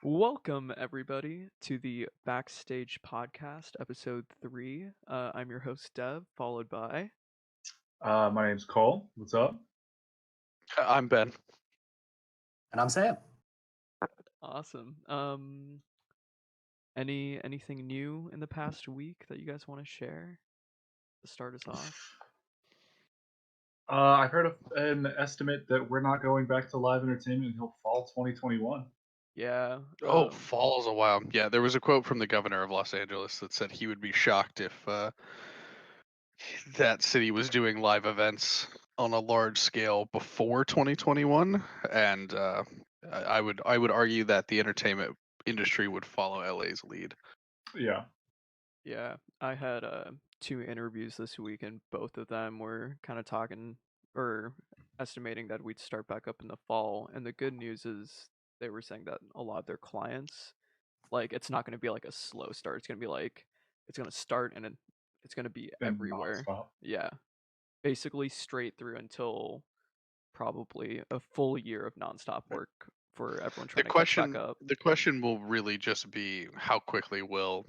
Welcome, everybody, to the Backstaged podcast, Ep.3. I'm your host, Dev, followed by. My name's Cole. What's up? I'm Ben. And I'm Sam. Awesome. Anything new in the past week that you guys want to share to start us off? I heard an estimate that we're not going back to live entertainment until fall 2021. Yeah. Fall's a while. Yeah, there was a quote from the governor of Los Angeles that said he would be shocked if that city was doing live events on a large scale before 2021, and I would argue that the entertainment industry would follow LA's lead. Yeah. Yeah, I had two interviews this week, and both of them were kind of talking or estimating that we'd start back up in the fall. And the good news is they were saying that a lot of their clients, like, it's not going to be like a slow start. It's going to be like it's going to start and it's going to be And everywhere. nonstop. Yeah, basically straight through until probably a full year of nonstop work for everyone trying to catch back up. The question will really just be how quickly will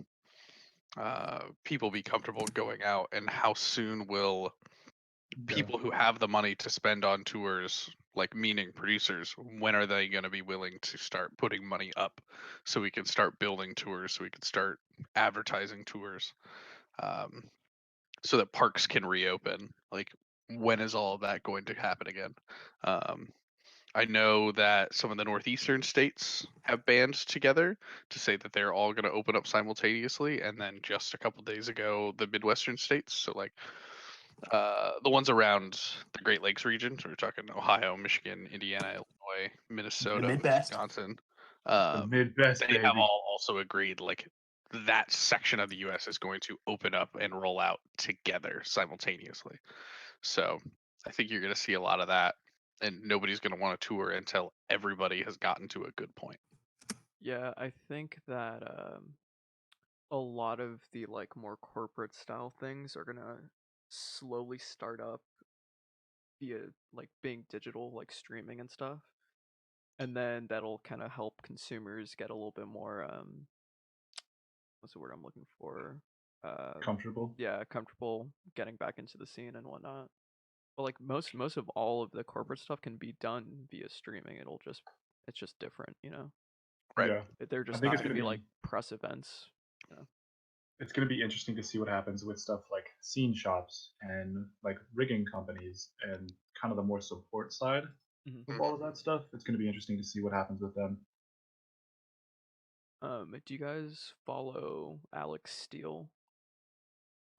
people be comfortable going out, and how soon will people who have the money to spend on tours, like meaning producers, when are they going to be willing to start putting money up so we can start building tours, so we can start advertising tours, so that parks can reopen? Like, when is all of that going to happen again? I know that some of the northeastern states have band together to say that they're all going to open up simultaneously, and then just a couple days ago, the Midwestern states, so like the ones around the Great Lakes region, so we're talking Ohio, Michigan, Indiana, Illinois, Minnesota, Midwest. Wisconsin. The Midwest, They baby. have all also agreed like that section of the U.S. is going to open up and roll out together simultaneously. So I think you're going to see a lot of that, and nobody's going to want to tour until everybody has gotten to a good point. Yeah, I think that a lot of the like more corporate style things are gonna slowly start up via like being digital, like streaming and stuff, and then that'll kind of help consumers get a little bit more what's the word I'm looking for? Comfortable. Yeah, comfortable getting back into the scene and whatnot. But like most of all of the corporate stuff can be done via streaming. It's just different, you know. Right. Yeah. They're I just think not it's gonna gonna be be like press events. You know? it's gonna be interesting to see what happens with stuff like scene shops and like rigging companies and kind of the more support side Mhm. of all of that stuff. It's gonna be interesting to see what happens with them. Do you guys follow Alex Steele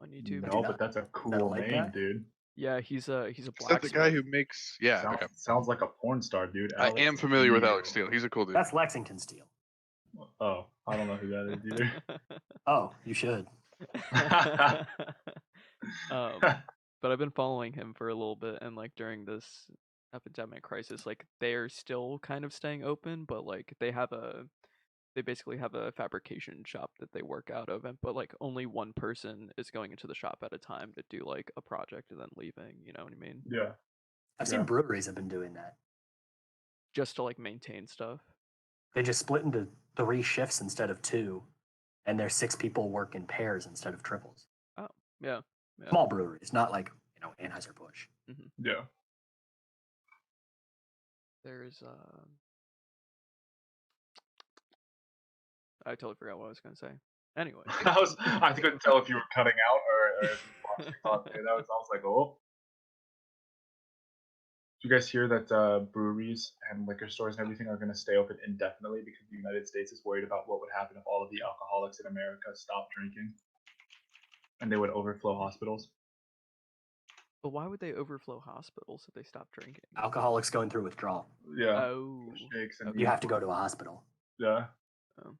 on YouTube? No, but that's a cool light name, guy? dude. Yeah, he's a Is that the blacksmith. guy who makes? Yeah, Sounds, okay. sounds like a porn star, dude. I Alex am familiar with Steele. Alex Steele. He's a cool dude. That's Lexington Steel. Oh, I don't know who that is either. Oh, you should. But I've been following him for a little bit, and like during this epidemic crisis, like they're still kind of staying open, but like they basically have a fabrication shop that they work out of, but like only one person is going into the shop at a time to do like a project and then leaving. You know what I mean? Yeah. I've seen breweries have been doing that. Just to like maintain stuff. They just split into 3 shifts instead of 2, and their 6 people work in pairs instead of triples. Oh, yeah. Small breweries, not like Anheuser-Busch. Yeah. There's I totally forgot what I was gonna say. Anyway, I couldn't tell if you were cutting out or if you watched the thought there. I was like, oh. Did you guys hear that breweries and liquor stores and everything are going to stay open indefinitely because the United States is worried about what would happen if all of the alcoholics in America stopped drinking and they would overflow hospitals? but why would they overflow hospitals if they stop drinking? Alcoholics going through withdrawal. Yeah. Oh, Shakes and okay. You have to go to a hospital. Yeah. Oh.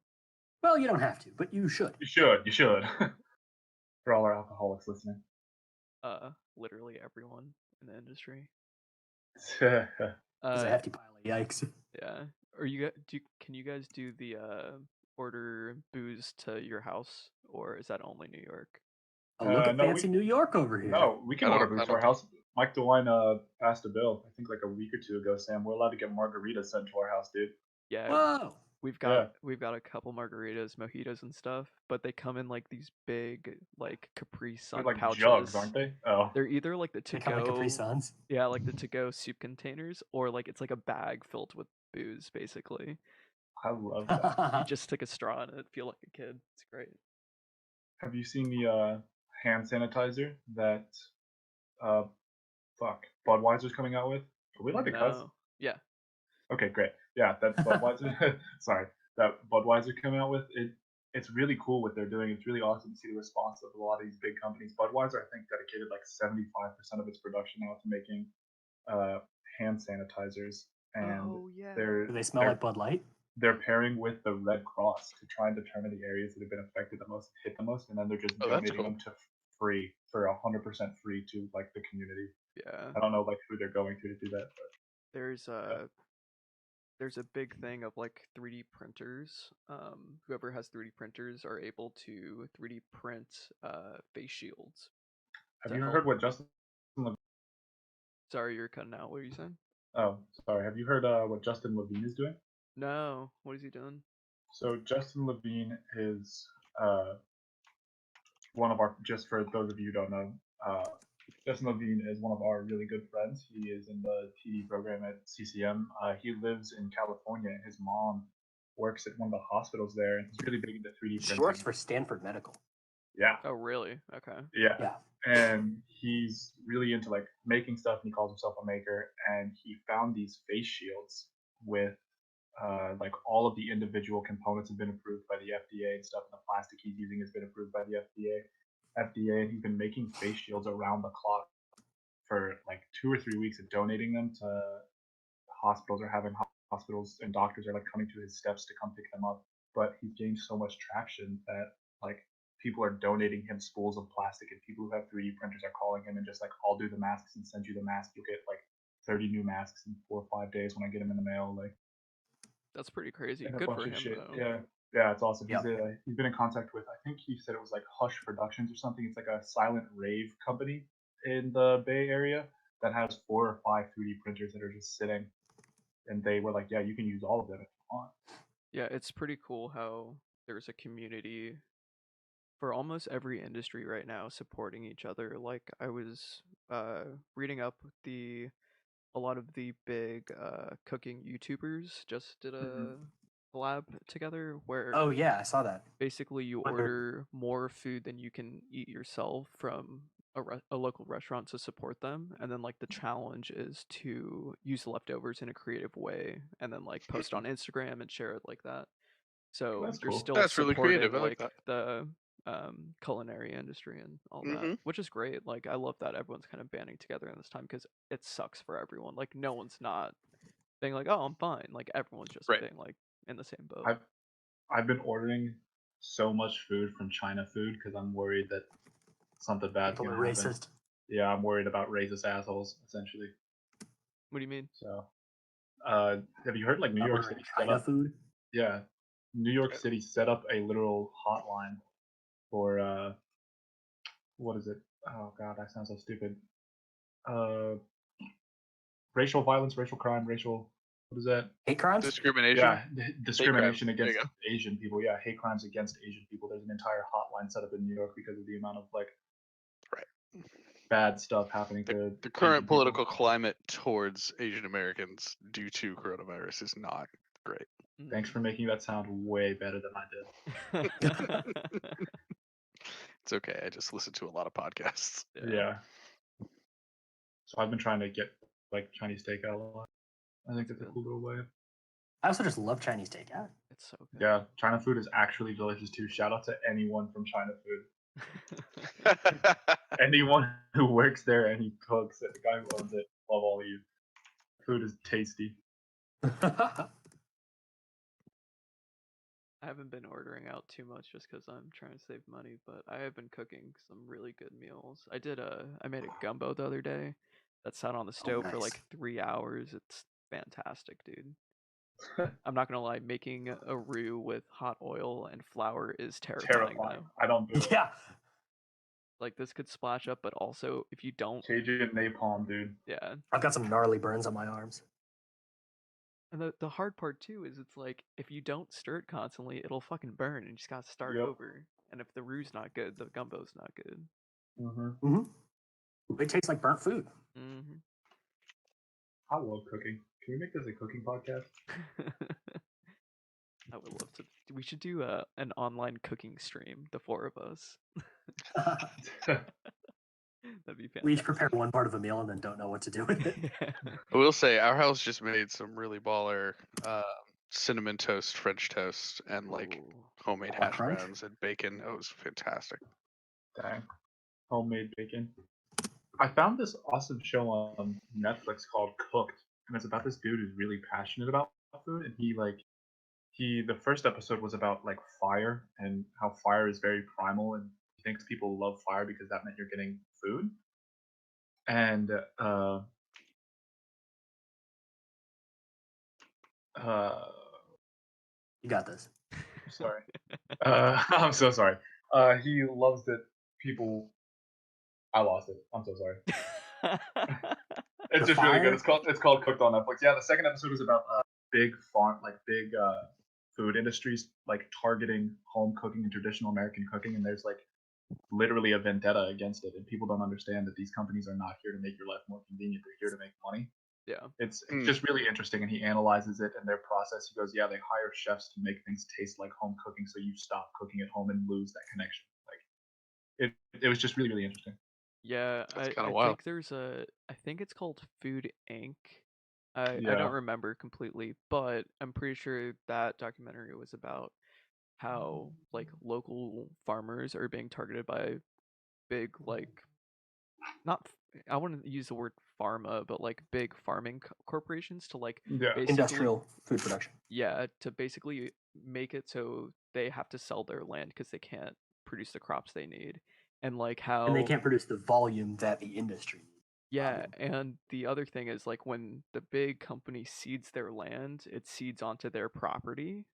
Well, you don't have to, but you should. You should. You should. For all our alcoholics listening. Literally everyone in the industry. There's a hefty pile of yikes. Yeah. Can you guys do the order booze to your house, or is that only New York? Oh, look at no, fancy New York over here. No, we can I don't- order booze I to our don't house. Mike DeWine passed a bill, I think like a week or two ago, Sam. We're allowed to get margaritas sent to our house, dude. Yeah. Whoa. We've Yeah. got a couple margaritas, mojitos, and stuff, but they come in like these big like Capri They're Sun like pouches. jugs, aren't they? Oh, They're either like the They come like Capri to-go, Suns. yeah, like the to-go soup containers, or like it's like a bag filled with booze, basically. I love that. You just stick a straw in it, feel like a kid. It's great. Have you seen the hand sanitizer that Budweiser's coming out with? Are we allowed to cuss? No. Yeah. Okay, great. Yeah, that Budweiser. Sorry, that Budweiser coming out with it. It's really cool what they're doing. It's really awesome to see the response of a lot of these big companies. Budweiser, I think, dedicated like 75% of its production now to making hand sanitizers, and Oh yeah. they're Do they smell they're like Bud Light? they're pairing with the Red Cross to try and determine the areas that have been affected the most, hit the most, and then they're just Oh, that's donating cool. them to free for 100% free to like the community. Yeah. I don't know like who they're going to do that, but There's a big thing of like 3D printers. Whoever has 3D printers are able to 3D print face shields. have to you help- heard what Justin? Sorry, you're cutting out. What are you saying? Oh, sorry. Have you heard what Justin Levine is doing? No. What is he doing? So Justin Levine is one of our. Just for those of you who don't know, Justin Levine is one of our really good friends. He is in the TD program at CCM. He lives in California, and his mom works at one of the hospitals there, and he's really big into 3D She printing. works for Stanford Medical. Yeah, Oh, really? Okay. yeah. Yeah. And he's really into like making stuff, and he calls himself a maker. And he found these face shields with like all of the individual components have been approved by the FDA and stuff, and the plastic he's using has been approved by the FDA, and he's been making face shields around the clock for like 2 or 3 weeks and donating them to hospitals, or having hospitals and doctors are like coming to his steps to come pick them up. But he's gained so much traction that like people are donating him spools of plastic, and people who have 3D printers are calling him and just like, I'll do the masks and send you the mask. You'll get like 30 new masks in 4 or 5 days when I get them in the mail. Like, That's pretty crazy. and a Good bunch for of him shit. though. Yeah, it's awesome. Yep. He's been in contact with, I think he said it was like Hush Productions or something. It's like a silent rave company in the Bay Area that has 4 or 5 3D printers that are just sitting, and they were like, yeah, you can use all of them if you want. Yeah, it's pretty cool how there's a community for almost every industry right now supporting each other. Like I was reading up a lot of the big cooking YouTubers just did a collab together where Oh yeah, I saw that. basically you Wonder- order more food than you can eat yourself from a local restaurant to support them, and then like the challenge is to use leftovers in a creative way and then like post on Instagram and share it like that. So That's you're cool. still That's really supporting creative. I like like the culinary industry and all that, Mhm. which is great. Like I love that everyone's kind of banding together in this time because it sucks for everyone. Like no one's not being like, oh, I'm fine. Like everyone's just Right. being like in the same boat. I've been ordering so much food from China food because I'm worried that something bad's People gonna are happen. racist. Yeah, I'm worried about racist assholes essentially. What do you mean? So, have you heard like New I'm York ordering City set China up? food. Yeah, New York City set up a literal hotline for what is it? Oh god, that sounds so stupid. Racial violence, racial crime, racial. What is that? Hate crimes? Discrimination. Yeah, discrimination There you against go. Asian people. Yeah, hate crimes against Asian people. There's an entire hotline set up in New York because of the amount of like Right. bad stuff happening to The current Asian people. political climate towards Asian Americans due to coronavirus is not great. Thanks for making that sound way better than I did. It's okay. I just listen to a lot of podcasts. Yeah. So I've been trying to get like Chinese takeout a lot. I think it's a good. cool little way. I also just love Chinese takeout. It's so good. Yeah, China food is actually delicious too. Shout out to anyone from China food. Anyone who works there and he cooks it, the guy who owns it, love all of you. Food is tasty. I haven't been ordering out too much just because I'm trying to save money, but I have been cooking some really good meals. I made a gumbo the other day that sat on the stove for nice. like 3 hours. It's fantastic, dude. I'm not gonna lie, making a roux with hot oil and flour is terrifying Terrifying. though. I don't do it. Yeah. Like this could splash up, but also if you don't, Cajun napalm, dude. yeah, I've got some gnarly burns on my arms. And the hard part too is it's like if you don't stir it constantly, it'll fucking burn, and you just gotta start Yep. over. And if the roux's not good, the gumbo's not good. Mm-hmm. It tastes like burnt food. Mm-hmm. I love cooking. Can we make this a cooking podcast? I would love to. We should do an online cooking stream, the four of us. That'd be We each prepare fantastic. one part of a meal and then don't know what to do with it. I will say our house just made some really baller cinnamon toast, French toast, and like Ooh. homemade What hash crunch? browns and bacon. It was fantastic. Dang. Homemade bacon. I found this awesome show on Netflix called Cooked, and it's about this dude who's really passionate about food, and the first episode was about like fire and how fire is very primal, and he thinks people love fire because that meant you're getting food. And uh You got this. sorry. I'm so sorry. He loves that people. I lost it. I'm so sorry. It's The just really good. fire? It's called Cooked on Netflix. Yeah, the second episode is about big farm, like big food industries, like targeting home cooking and traditional American cooking, and there's like literally a vendetta against it, and people don't understand that these companies are not here to make your life more convenient. They're here to make money. Yeah. It's Mm. just really interesting, and he analyzes it and their process. He goes, yeah, they hire chefs to make things taste like home cooking, so you stop cooking at home and lose that connection. Like it was just really really interesting. Yeah, That's kind I of wild. think there's I think it's called Food Inc. I Yeah. don't remember completely, but I'm pretty sure that documentary was about how like local farmers are being targeted by big like not I wouldn't use the word pharma, but like big farming corporations to like Yeah. basically Industrial food production. yeah, to basically make it so they have to sell their land because they can't produce the crops they need. And like And they how can't produce the volume that the industry needs. yeah, and the other thing is like when the big company seeds their land, it seeds onto their property,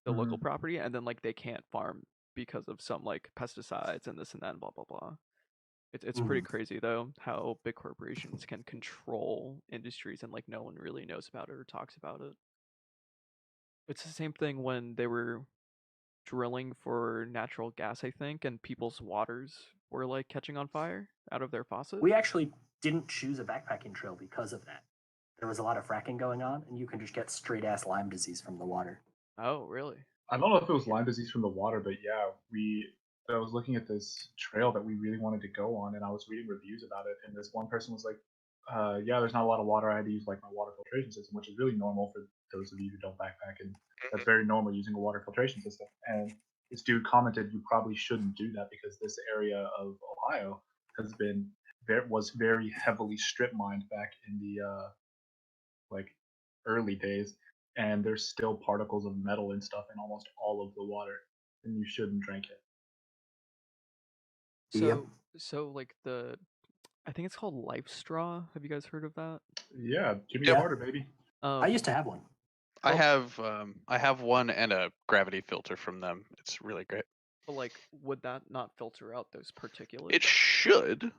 the local property, and then like they can't farm because of some like pesticides and this and that and blah blah blah. It's pretty crazy though how big corporations can control industries and like no one really knows about it or talks about it. It's the same thing when they were drilling for natural gas, I think, and people's waters were like catching on fire out of their faucet. We actually didn't choose a backpacking trail because of that. There was a lot of fracking going on, and you can just get straight ass Lyme disease from the water. Oh, really? I don't know if it was Lyme disease from the water, but yeah, I was looking at this trail that we really wanted to go on, and I was reading reviews about it, and this one person was like, "Yeah, there's not a lot of water. I had to use like my water filtration system, which is really normal for those of you who don't backpack, and that's very normal using a water filtration system." And this dude commented, "You probably shouldn't do that because this area of Ohio was very heavily strip mined back in the like early days, and there's still particles of metal and stuff in almost all of the water, and you shouldn't drink it." So so like I think it's called Life Straw. Have you guys heard of that? Yeah, Jimmy Yep. Carter, baby. I used to have one. I Well, have one and a gravity filter from them. It's really great. but like, would that not filter out those particulates? It should.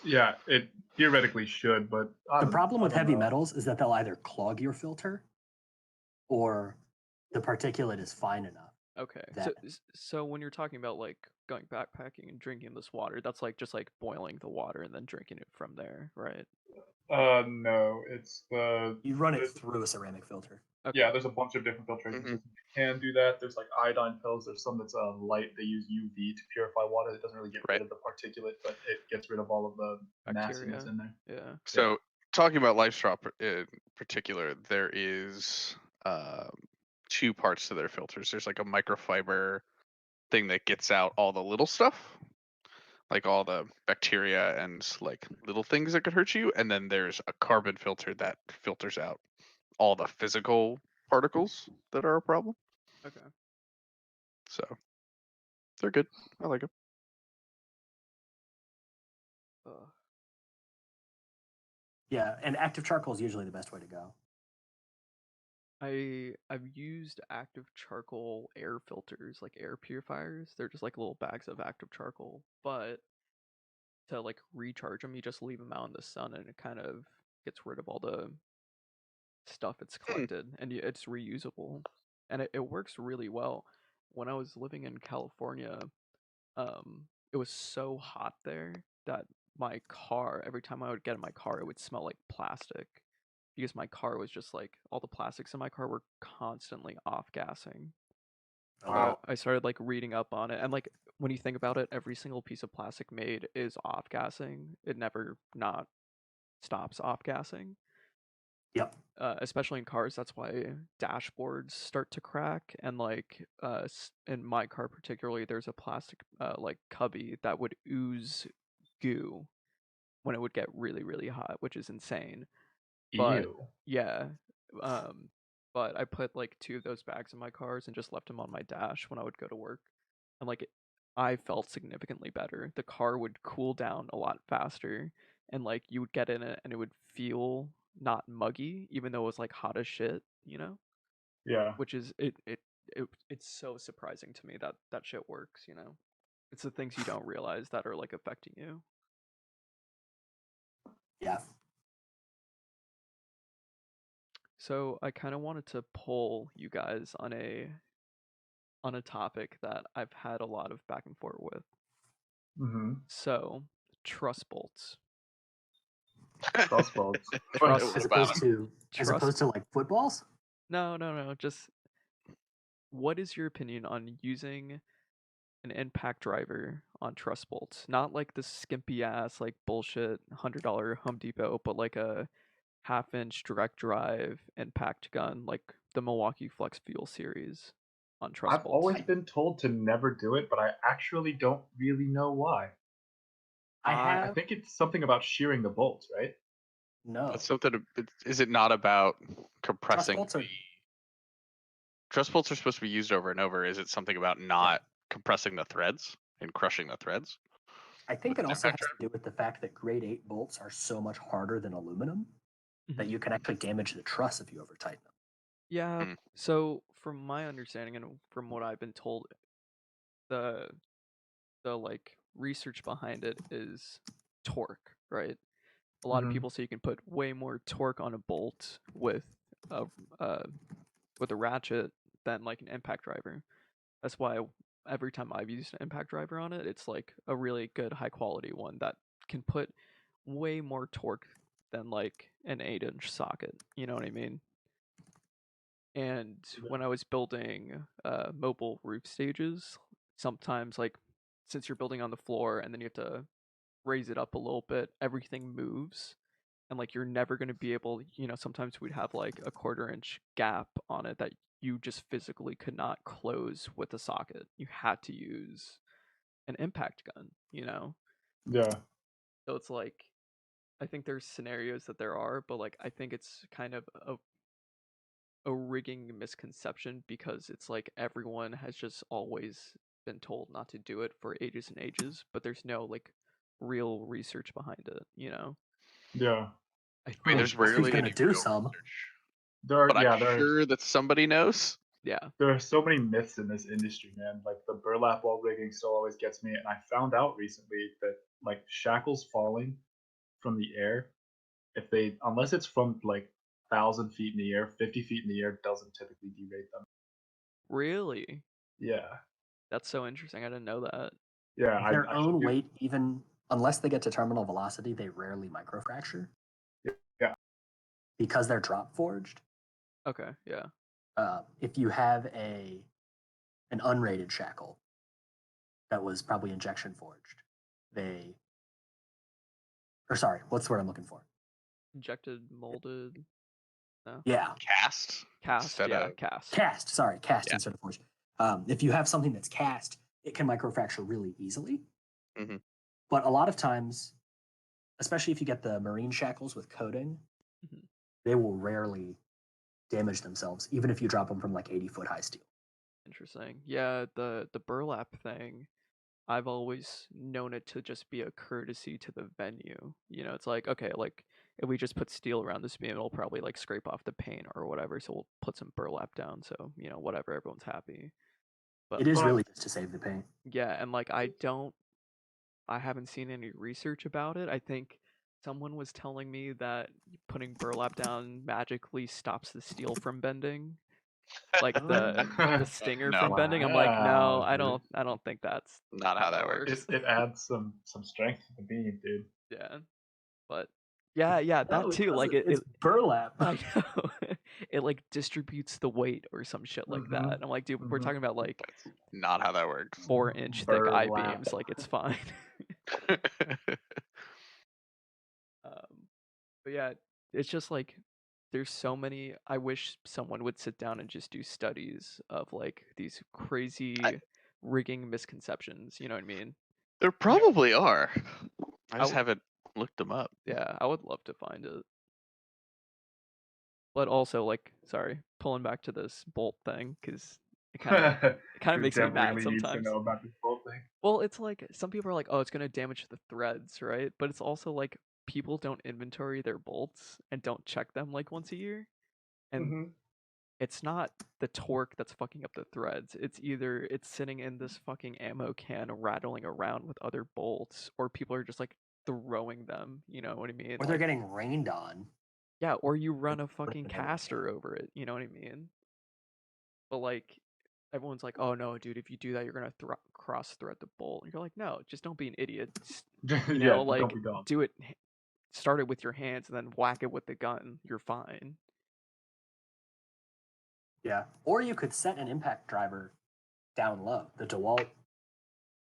Yeah, it theoretically should, but The problem with heavy know. metals is that they'll either clog your filter or the particulate is fine enough. Okay. That- So when you're talking about like going backpacking and drinking this water, that's like just like boiling the water and then drinking it from there, right? No, it's the You run it through a ceramic filter. Okay. yeah. There's a bunch of different filtration Mhm. systems. You can do that. There's like iodine pills. There's some that's light. They use UV to purify water. It doesn't really get Right. rid of the particulate, but it gets rid of all of the nastiness Bacteria. in there. Yeah. So talking about LifeStraw in particular, there is two parts to their filters. There's like a microfiber thing that gets out all the little stuff, like all the bacteria and like little things that could hurt you, and then there's a carbon filter that filters out all the physical particles that are a problem. Okay. So they're good. I like them. Ugh. Yeah, and active charcoal is usually the best way to go. I've used active charcoal air filters, like air purifiers. They're just like little bags of active charcoal, but to like recharge them, you just leave them out in the sun, and it kind of gets rid of all the stuff it's collected, and it's reusable, and it works really well. When I was living in California, it was so hot there that my car, every time I would get in my car, it would smell like plastic because my car was just like all the plastics in my car were constantly off gassing. Oh, So Wow. I started like reading up on it, and like when you think about it, every single piece of plastic made is off gassing. It never not stops off gassing. Yep. Especially in cars, that's why dashboards start to crack. And like in my car particularly, there's a plastic like cubby that would ooze goo when it would get really really hot, which is insane. But Ew. yeah, um, but I put like 2 of those bags in my cars and just left them on my dash when I would go to work, and like I felt significantly better. The car would cool down a lot faster, and like you would get in it and it would feel not muggy, even though it was like hot as shit, you know? Yeah. Which is it's so surprising to me that that shit works, you know? It's the things you don't realize that are like affecting you. Yeah. So I kind of wanted to poll you guys on a topic that I've had a lot of back and forth with. Mm-hmm. So, truss bolts. Trust bolts. Trust What As about opposed 'em? to Trust like footballs. no. Just what is your opinion on using an impact driver on truss bolts? Not like the skimpy ass like bullshit $100 Home Depot, but like a half-inch direct drive impact gun like the Milwaukee Flex Fuel series on truss I've bolts. always been told to never do it, but I actually don't really know why. I I I have think it's something about shearing the bolts, right? no. That's something. Is it not about Trust compressing? bolts are Truss bolts are supposed to be used over and over. Is it something about not compressing the threads and crushing the threads? I think With it an also impact has to do with the fact that grade 8 bolts are so much harder than aluminum that Mhm. you can actually damage the truss if you over tighten them. Yeah, Hmm. so from my understanding and from what I've been told, the like research behind it is torque, right? A lot of Mm-hmm. people say you can put way more torque on a bolt a uh, with a ratchet than like an impact driver. That's why every time I've used an impact driver on it, it's like a really good high quality one that can put way more torque than like an 8-inch socket. You know what I mean? And when I was building mobile roof stages, sometimes like since you're building on the floor and then you have to raise it up a little bit, everything moves. And like you're never going to be able, you know, sometimes we'd have like a 1/4 inch gap on it that you just physically could not close with a socket. You had to use an impact gun, you know? Yeah. So it's like I think there's scenarios that there are, but like I think it's kind of a rigging misconception because it's like everyone has just always been told not to do it for ages and ages, but there's no like real research behind it, you know? Yeah. I I mean, Well, there's think who's rarely gonna any do real some? research, There are but I'm yeah, sure that somebody knows. yeah. there are so many myths in this industry, man. Like the burlap wall rigging still always gets me, and I found out recently that like shackles falling from the air, if they unless it's from like 1,000 feet in the air, 50 feet in the air doesn't typically derate them. Really? Yeah. That's so interesting. I didn't know that. Yeah, Their I own do. weight, even unless they get to terminal velocity, they rarely microfracture Yeah. because they're drop forged. Okay, yeah. If you have an unrated shackle that was probably injection forged, they or sorry, what's the word I'm looking for? Injected, molded, no? Yeah, Cast Cast, instead yeah, of cast. cast. Sorry, cast Yeah. instead of forged. If you have something that's cast, it can microfracture really easily. Mhm. But a lot of times, especially if you get the marine shackles with coating, Mhm. they will rarely damage themselves, even if you drop them from like 80-foot high steel. Interesting. Yeah, the burlap thing, I've always known it to just be a courtesy to the venue. You know, it's like, okay, like if we just put steel around this beam, it'll probably like scrape off the paint or whatever. So we'll put some burlap down. So, you know, whatever, everyone's happy. But It is But really just to save the paint. yeah, and like I haven't seen any research about it. I think someone was telling me that putting burlap down magically stops the steel from bending, like the stinger No. from bending. I'm like, no, Wow, I dude. don't think that's Not how that works. It adds some strength to the beam, dude. Yeah, but yeah, that No, it too. Like doesn't. It's burlap. I know. It like distributes the weight or some shit like Mhm, that. I'm like, dude, we're mhm. talking about like That's not how that works. 4-inch thick I Burlap. beams. Like it's fine. But yeah, it's just like there's so many. I wish someone would sit down and just do studies of like these crazy rigging misconceptions. You know what I mean? There probably are. I I just w- haven't looked them up. Yeah, I would love to find it. But also, like, sorry, pulling back to this bolt thing because it kind of Who makes me mad definitely needs to sometimes. know about this whole thing. Well, it's like some people are like, oh, it's gonna damage the threads, right? But it's also like people don't inventory their bolts and don't check them like once a year, and Mm-hmm. it's not the torque that's fucking up the threads. It's either it's sitting in this fucking ammo can rattling around with other bolts, or people are just like throwing them. You know what I mean? Or they're Like, getting rained on. yeah, or you run and a put fucking it in the caster can. over it. You know what I mean? But like, everyone's like, "Oh no, dude! If you do that, you're gonna cross thread the bolt." And you're like, "No, just don't be an idiot. Yeah, don't Like be dumb. do it. Start it with your hands and then whack it with the gun. You're fine." Yeah. Or you could set an impact driver down low. The DeWalt,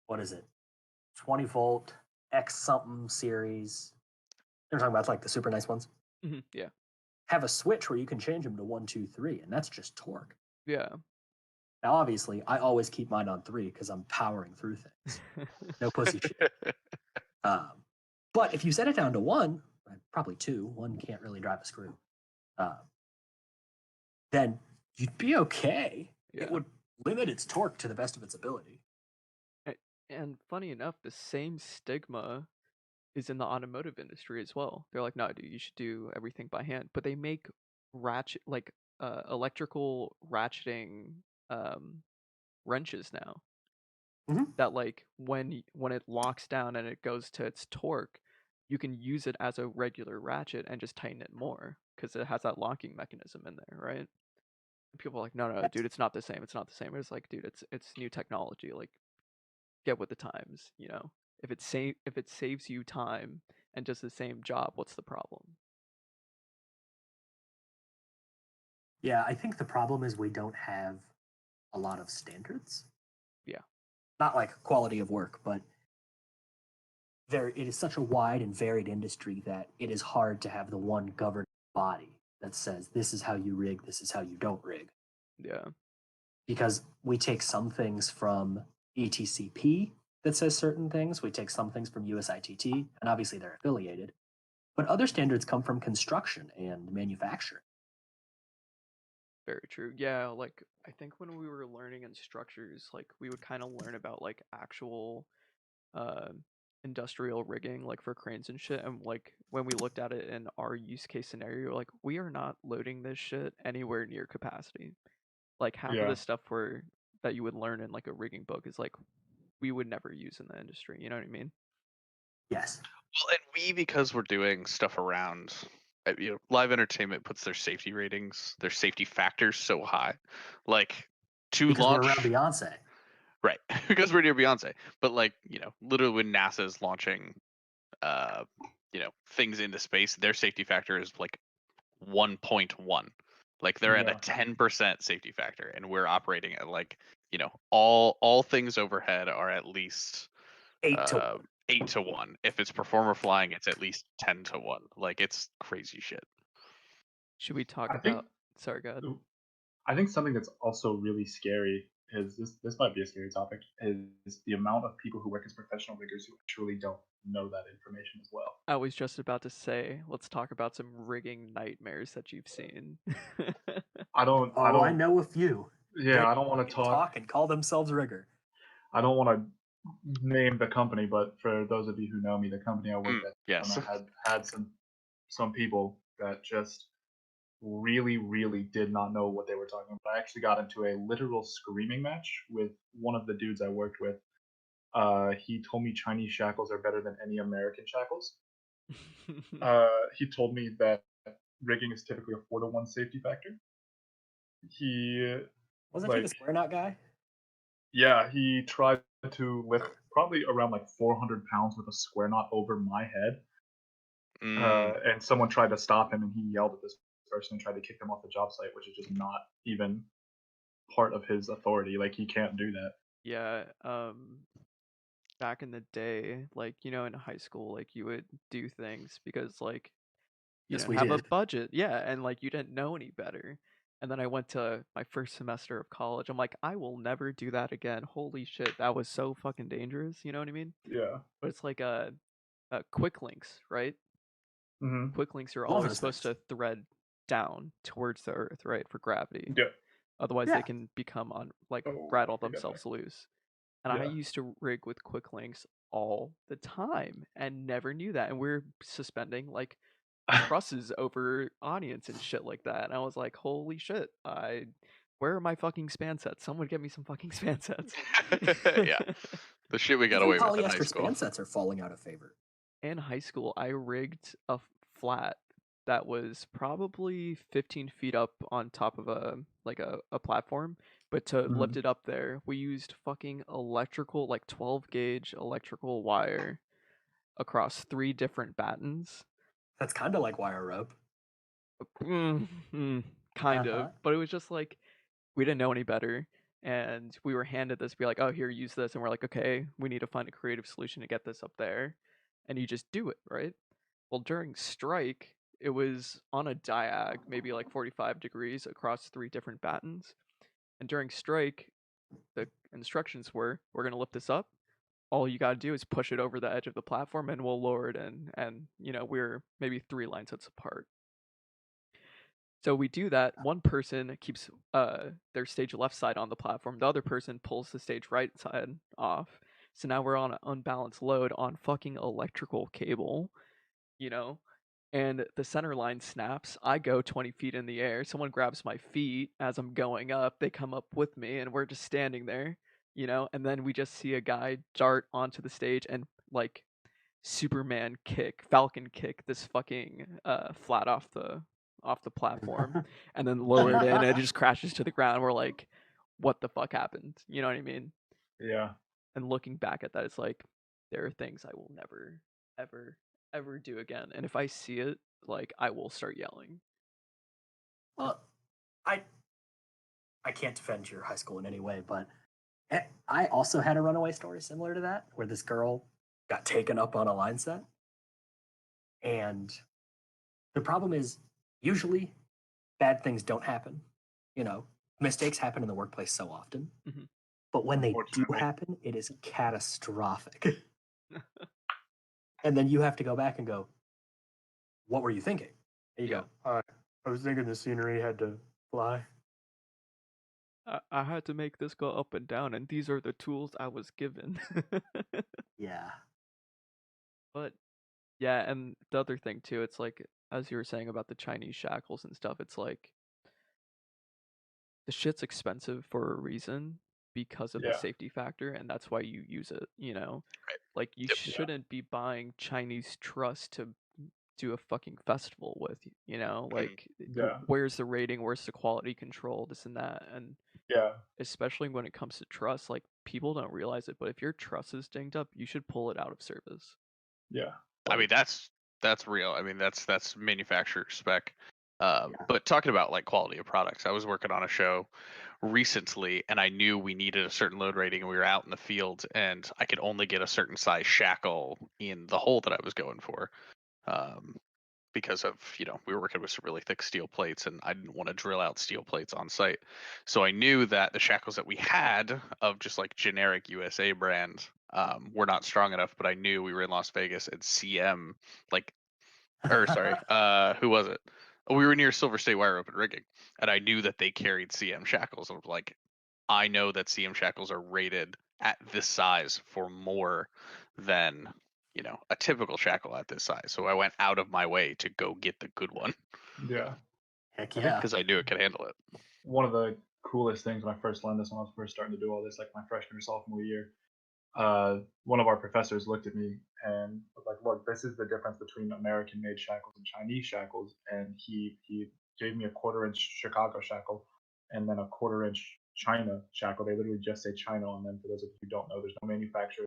what is it? 20-volt X something series. They're talking about it's like the super nice ones. Yeah, Have a switch where you can change them to 1, 2, 3, and that's just torque. yeah. Now, obviously, I always keep mine on 3 because I'm powering through things. No pussy shit. But if you set it down to 1, probably 2, 1 can't really drive a screw, then you'd be okay. Yeah. It would limit its torque to the best of its ability. And funny enough, the same stigma is in the automotive industry as well. They're like, no, dude, you should do everything by hand. But they make electrical ratcheting wrenches now. Mhm. That like when it locks down and it goes to its torque, you can use it as a regular ratchet and just tighten it more because it has that locking mechanism in there, right? And people are like, no, dude, it's not the same. It's not the same. It's like, dude, it's new technology. Like, get with the times. You know, if it saves you time and does the same job, what's the problem? Yeah, I think the problem is we don't have a lot of standards. Yeah. Not like quality of work, but it is such a wide and varied industry that it is hard to have the one governing body that says this is how you rig, this is how you don't rig. Yeah. Because we take some things from ETCP that says certain things, we take some things from USITT, and obviously they're affiliated, but other standards come from construction and manufacturing. Very true. Yeah, like I think when we were learning in structures, like we would kind of learn about like actual uh industrial rigging like for cranes and shit, and like when we looked at it in our use case scenario, like we are not loading this shit anywhere near capacity. Like half of Yeah. the stuff that you would learn in like a rigging book is like we would never use in the industry, you know what I mean? Yes. Well, and because we're doing stuff around, live entertainment puts their safety ratings, their safety factors so high. Like to Because we're around launch, Beyonce. right? Because we're near Beyonce. But like, literally when NASA's launching, things into space, their safety factor is like 1.1. Like they're at a Yeah. 10% safety factor, and we're operating at like, all things overhead are at least 8 to 1. 8 to 1. If it's performer flying, it's at least 10 to 1. Like it's crazy shit. Should we talk I think about sorry, go ahead. I think something that's also really scary is this might be a scary topic is the amount of people who work as professional riggers who actually don't know that information as well. I was just about to say, let's talk about some rigging nightmares that you've seen. I don't I know a few. yeah, I don't want to talk and call themselves rigger. I don't want to name the company, but for those of you who know me, the company I worked at Yes. had some people that just really did not know what they were talking about. I actually got into a literal screaming match with one of the dudes I worked with. He told me Chinese shackles are better than any American shackles. He told me that rigging is typically a 4-to-1 safety factor. He Wasn't he the square knot guy? Yeah, he tried to lift probably around like 400 pounds with a square knot over my head. And someone tried to stop him, and he yelled at this person and tried to kick them off the job site, which is just not even part of his authority. Like, he can't do that. Yeah, back in the day, like, in high school, like, you would do things because, like, you Yes, didn't we have a did. budget. Yeah, and, like, you didn't know any better. And then I went to my first semester of college. I'm like, I will never do that again. Holy shit, that was so fucking dangerous. You know what I mean? Yeah. But it's like quick links, right? Mm-hmm. Quick links are Love always those supposed things. to thread down towards the earth, right, for gravity. Yeah. Otherwise, Yeah. they can become Oh, rattle we got that. themselves loose. And I Yeah. used to rig with quick links all the time and never knew that. And we're suspending like trusses over audience and shit like that. And I was like, holy shit, where are my fucking span sets? Someone get me some fucking span sets. Yeah, the shit we got Even away with in high polyester school. span sets are falling out of favor. In high school, I rigged a flat that was probably 15 feet up on top of a platform. But to lift it up there, we used fucking electrical, like 12 gauge electrical wire across 3 different battens. That's kind of like wire rope. Kind of, but it was just like we didn't know any better, and we were handed this, be like, oh, here, use this, and we're like, okay, we need to find a creative solution to get this up there, and you just do it, right? Well, during strike, it was on a diag, maybe like 45 degrees across 3 different battens, and during strike, the instructions were, we're gonna lift this up. All you gotta do is push it over the edge of the platform, and we'll lower it in, and we're maybe 3 line sets apart. So we do that. One person keeps their stage left side on the platform. The other person pulls the stage right side off. So now we're on an unbalanced load on fucking electrical cable, and the center line snaps. I go 20 feet in the air. Someone grabs my feet as I'm going up. They come up with me, and we're just standing there, and then we just see a guy dart onto the stage and like Superman kick, Falcon kick this fucking flat off the platform, and then lower it in, and it just crashes to the ground. We're like, what the fuck happened? You know what I mean? Yeah. And looking back at that, it's like there are things I will never, ever, ever do again. And if I see it, like I will start yelling. Well, I can't defend your high school in any way, but I also had a runaway story similar to that, where this girl got taken up on a line set. And the problem is, usually bad things don't happen. Mistakes happen in the workplace so often. Mhm. But when they do Unfortunately. happen, it is catastrophic. And then you have to go back and go, what were you thinking? And you Yeah. go, I was thinking the scenery had to fly. I had to make this go up and down, and these are the tools I was given. Yeah. But yeah, and the other thing too, it's like as you were saying about the Chinese shackles and stuff, it's like the shit's expensive for a reason because of the Yeah. safety factor, and that's why you use it, Right. Like you Yep. shouldn't be buying Chinese truss to do a fucking festival with, like Yeah. where's the rating, where's the quality control, this and that, and Yeah. especially when it comes to truss, like people don't realize it, but if your truss is dinged up, you should pull it out of service. Yeah. I mean, Like, that's real. I mean, that's manufacturer spec. Yeah. But talking about like quality of products, I was working on a show recently, and I knew we needed a certain load rating, and we were out in the field, and I could only get a certain size shackle in the hole that I was going for, because of we were working with some really thick steel plates, and I didn't want to drill out steel plates on site. So I knew that the shackles that we had of just like generic USA brand were not strong enough, but I knew we were in Las Vegas and CM like or sorry, who was it? Oh, we were near Silver State Wire Rope and Rigging, and I knew that they carried CM shackles. I was like, I know that CM shackles are rated at this size for more than a typical shackle at this size. So I went out of my way to go get the good one Yeah. Heck I think yeah. because I knew it could handle it. one of the coolest things when I first learned this, when I was first starting to do all this, like my freshman or sophomore year, one of our professors looked at me and was like, "Look, this is the difference between American-made shackles and Chinese shackles." And he gave me a quarter-inch Chicago shackle, and then a quarter-inch China shackle. They literally just say China on them. For those of you who don't know, there's no manufacturer,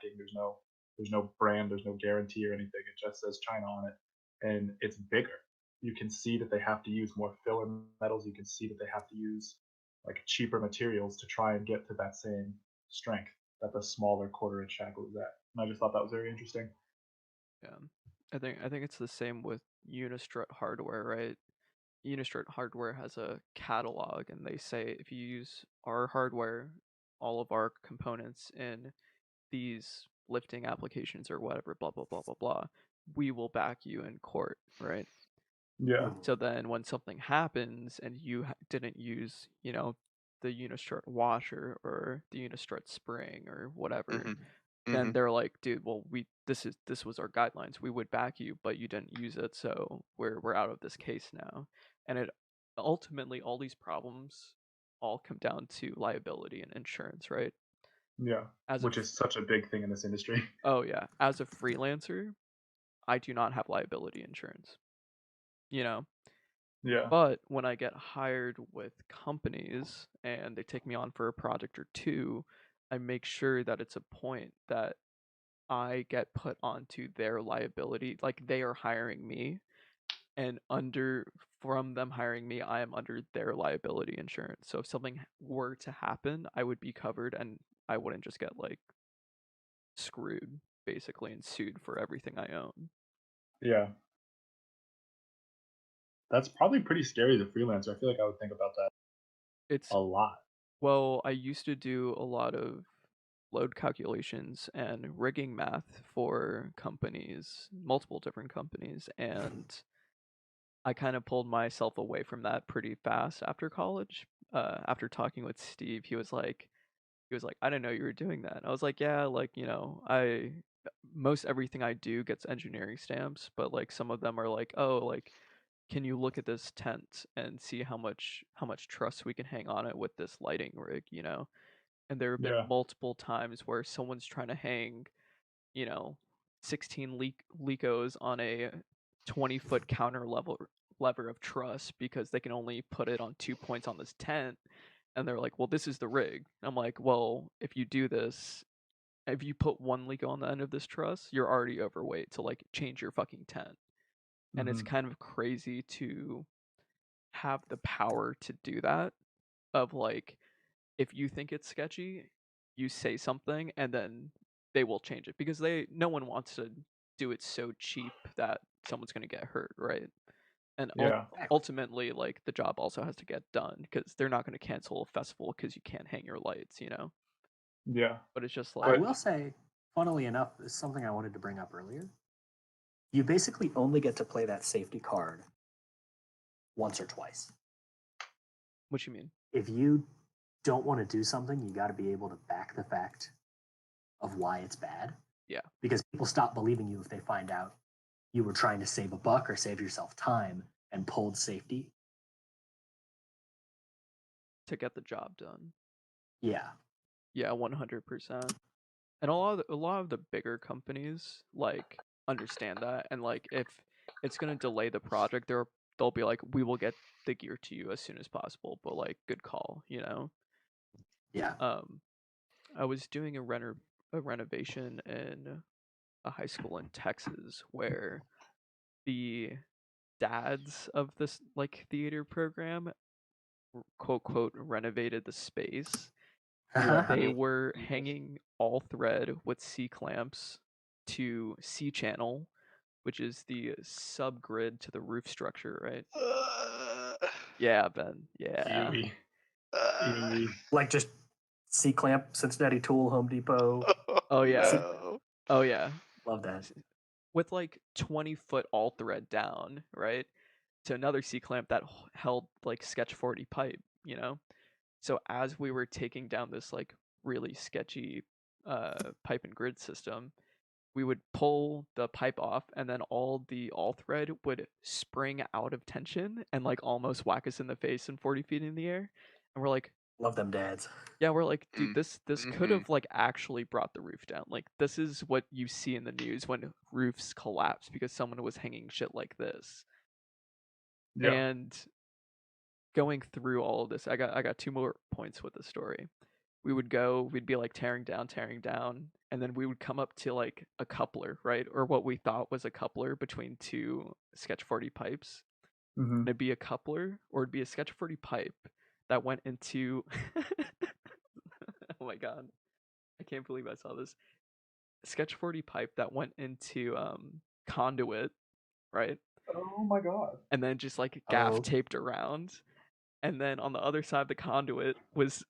there's no brand, there's no guarantee or anything. It just says China on it, and it's bigger. You can see that they have to use more filler metals. You can see that they have to use like cheaper materials to try and get to that same strength that the smaller quarter-inch shackle is at. And I just thought that was very interesting. Yeah. I think it's the same with Unistrut hardware, right? Unistrut hardware has a catalog, and they say if you use our hardware, all of our components in these lifting applications or whatever, blah blah blah blah blah, we will back you in court, right? Yeah, So then when something happens and you didn't use, the Unistrut washer or the Unistrut spring or whatever, then Mhm. they're like, dude, well, this was our guidelines. We would back you, but you didn't use it, so we're out of this case now. And it ultimately, all these problems all come down to liability and insurance, right? yeah, As a which is such a big thing in this industry. Oh yeah, as a freelancer, I do not have liability insurance. You know, Yeah, But when I get hired with companies and they take me on for a project or two, I make sure that it's a point that I get put onto their liability. Like they are hiring me, and from them hiring me, I am under their liability insurance. So if something were to happen, I would be covered and I wouldn't just get like screwed basically and sued for everything I own. yeah. That's probably pretty scary as a freelancer. I feel like I would think about that It's a lot. Well, I used to do a lot of load calculations and rigging math for companies, multiple different companies, and I kind of pulled myself away from that pretty fast after college. After talking with Steve, he was like, I didn't know you were doing that. I was like, yeah, like, I most everything I do gets engineering stamps, but like some of them are like, oh, like can you look at this tent and see how much truss we can hang on it with this lighting rig? And there have been Yeah, multiple times where someone's trying to hang, you know, 16 Lecos on a 20-foot counter lever of truss because they can only put it on 2 points on this tent. And they're like, well, this is the rig. I'm like, well, if you do this, if you put one Leco on the end of this truss, you're already overweight to like change your fucking tent. And it's hmm, kind of crazy to have the power to do that of like if you think it's sketchy, you say something and then they will change it because no one wants to do it so cheap that someone's going to get hurt, right? And yeah, ultimately like the job also has to get done because they're not going to cancel a festival because you can't hang your lights. yeah. But it's just I like, But will say, funnily enough, this is something I wanted to bring up earlier. You basically only get to play that safety card once or twice. what you mean? If you don't want to do something, you got to be able to back the fact of why it's bad. Yeah. Because people stop believing you if they find out you were trying to save a buck or save yourself time and pulled safety. To get the job done. Yeah. Yeah, 100%. And a lot of the bigger companies like understand that, and like if it's gonna delay the project, they'll be like, we will get the gear to you as soon as possible. But like, good call. Yeah. I was doing a renovation in a high school in Texas where the dads of this like theater program quote quote renovated the space. yeah, They were hanging all thread with C clamps to C channel, which is the subgrid to the roof structure, right? Yeah, Ben. Yeah. Ewy, ewy. Like just C clamp, Cincinnati Tool, Home Depot. Oh yeah. No. Oh yeah. Love that. With like 20-foot all thread down, right? To another C clamp that held like sketch 40 pipe. So as we were taking down this like really sketchy pipe and grid system, we would pull the pipe off and then all the all thread would spring out of tension and like almost whack us in the face in 40 feet in the air. And we're like, Love them dads. Yeah, we're like, dude, Mm, this could mhm. have like actually brought the roof down. Like this is what you see in the news when roofs collapse because someone was hanging shit like this. Yeah. And going through all of this, I got two more points with the story. We'd be like tearing down, and then we would come up to like a coupler, right? Or what we thought was a coupler between two Sketch 40 pipes. Hmm. And it'd be a coupler or it'd be a Sketch 40 pipe that went into oh my god. I can't believe I saw this. Sketch 40 pipe that went into conduit, right? Oh my god. And then just like gaff Oh, taped around. And then on the other side of the conduit was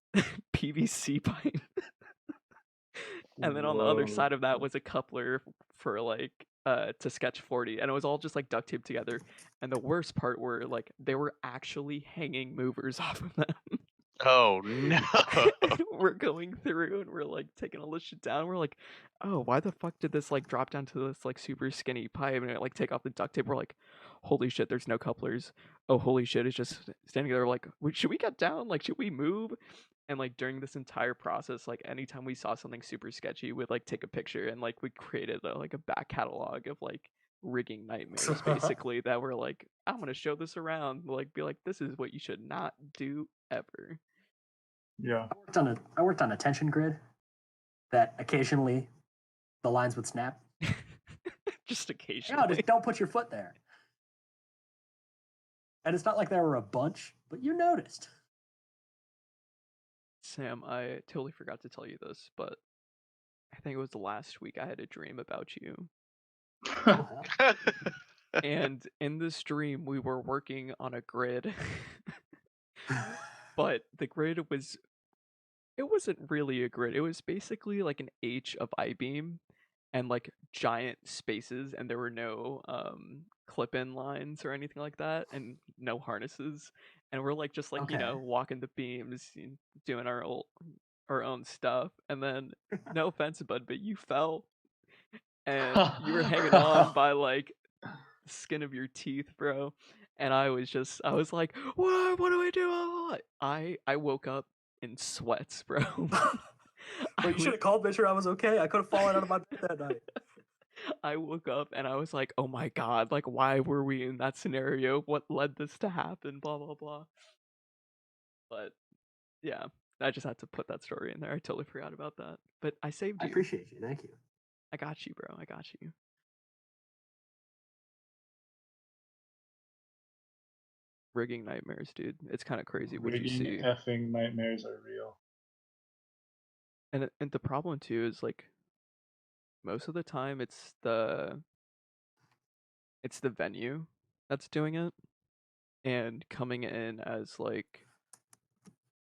PVC pipe. And then on the other Whoa. side of that was a coupler for like to Sketch 40, and it was all just like duct taped together. And the worst part were like they were actually hanging movers off of them. Oh no. And we're going through and we're like taking all this shit down. We're like, oh, why the fuck did this like drop down to this like super skinny pipe and it like take off the duct tape? We're like, holy shit, there's no couplers. Oh, holy shit, it's just standing there. We're like, should we get down? Like, should we move? And like during this entire process, like anytime we saw something super sketchy, we'd like take a picture and like we created like a back catalog of like rigging nightmares basically that were like, I'm gonna show this around. Like, be like, this is what you should not do ever. Yeah. I worked on a tension grid that occasionally the lines would snap. Just No, occasionally. just don't put your foot there. And it's not like there were a bunch, but you noticed. Sam, I totally forgot to tell you this, but I think it was last week I had a dream about you. Oh, hell. And in this dream, we were working on a grid, but the grid it wasn't really a grid. It was basically like an H of I-beam and like giant spaces, and there were no clip-in lines or anything like that, and no harnesses. And we're like just like, Okay. walking the beams, doing our own stuff. And then no offense, bud, but you fell and you were hanging on by like the skin of your teeth, bro. And I was like, what do I do? I woke up in sweats, bro. I Well, you was should have called, make sure I was okay. I could have fallen out of my bed that night. I woke up and I was like, oh my god, like why were we in that scenario? What led this to happen? Blah blah blah. But yeah, I just had to put that story in there. I totally forgot about that. But I saved I you. appreciate you. Thank you. I got you, bro. I got you. Rigging nightmares, dude. It's kind of crazy what you Rigging see. effing nightmares are real. And the problem too is like most of the time it's the venue that's doing it and coming in as like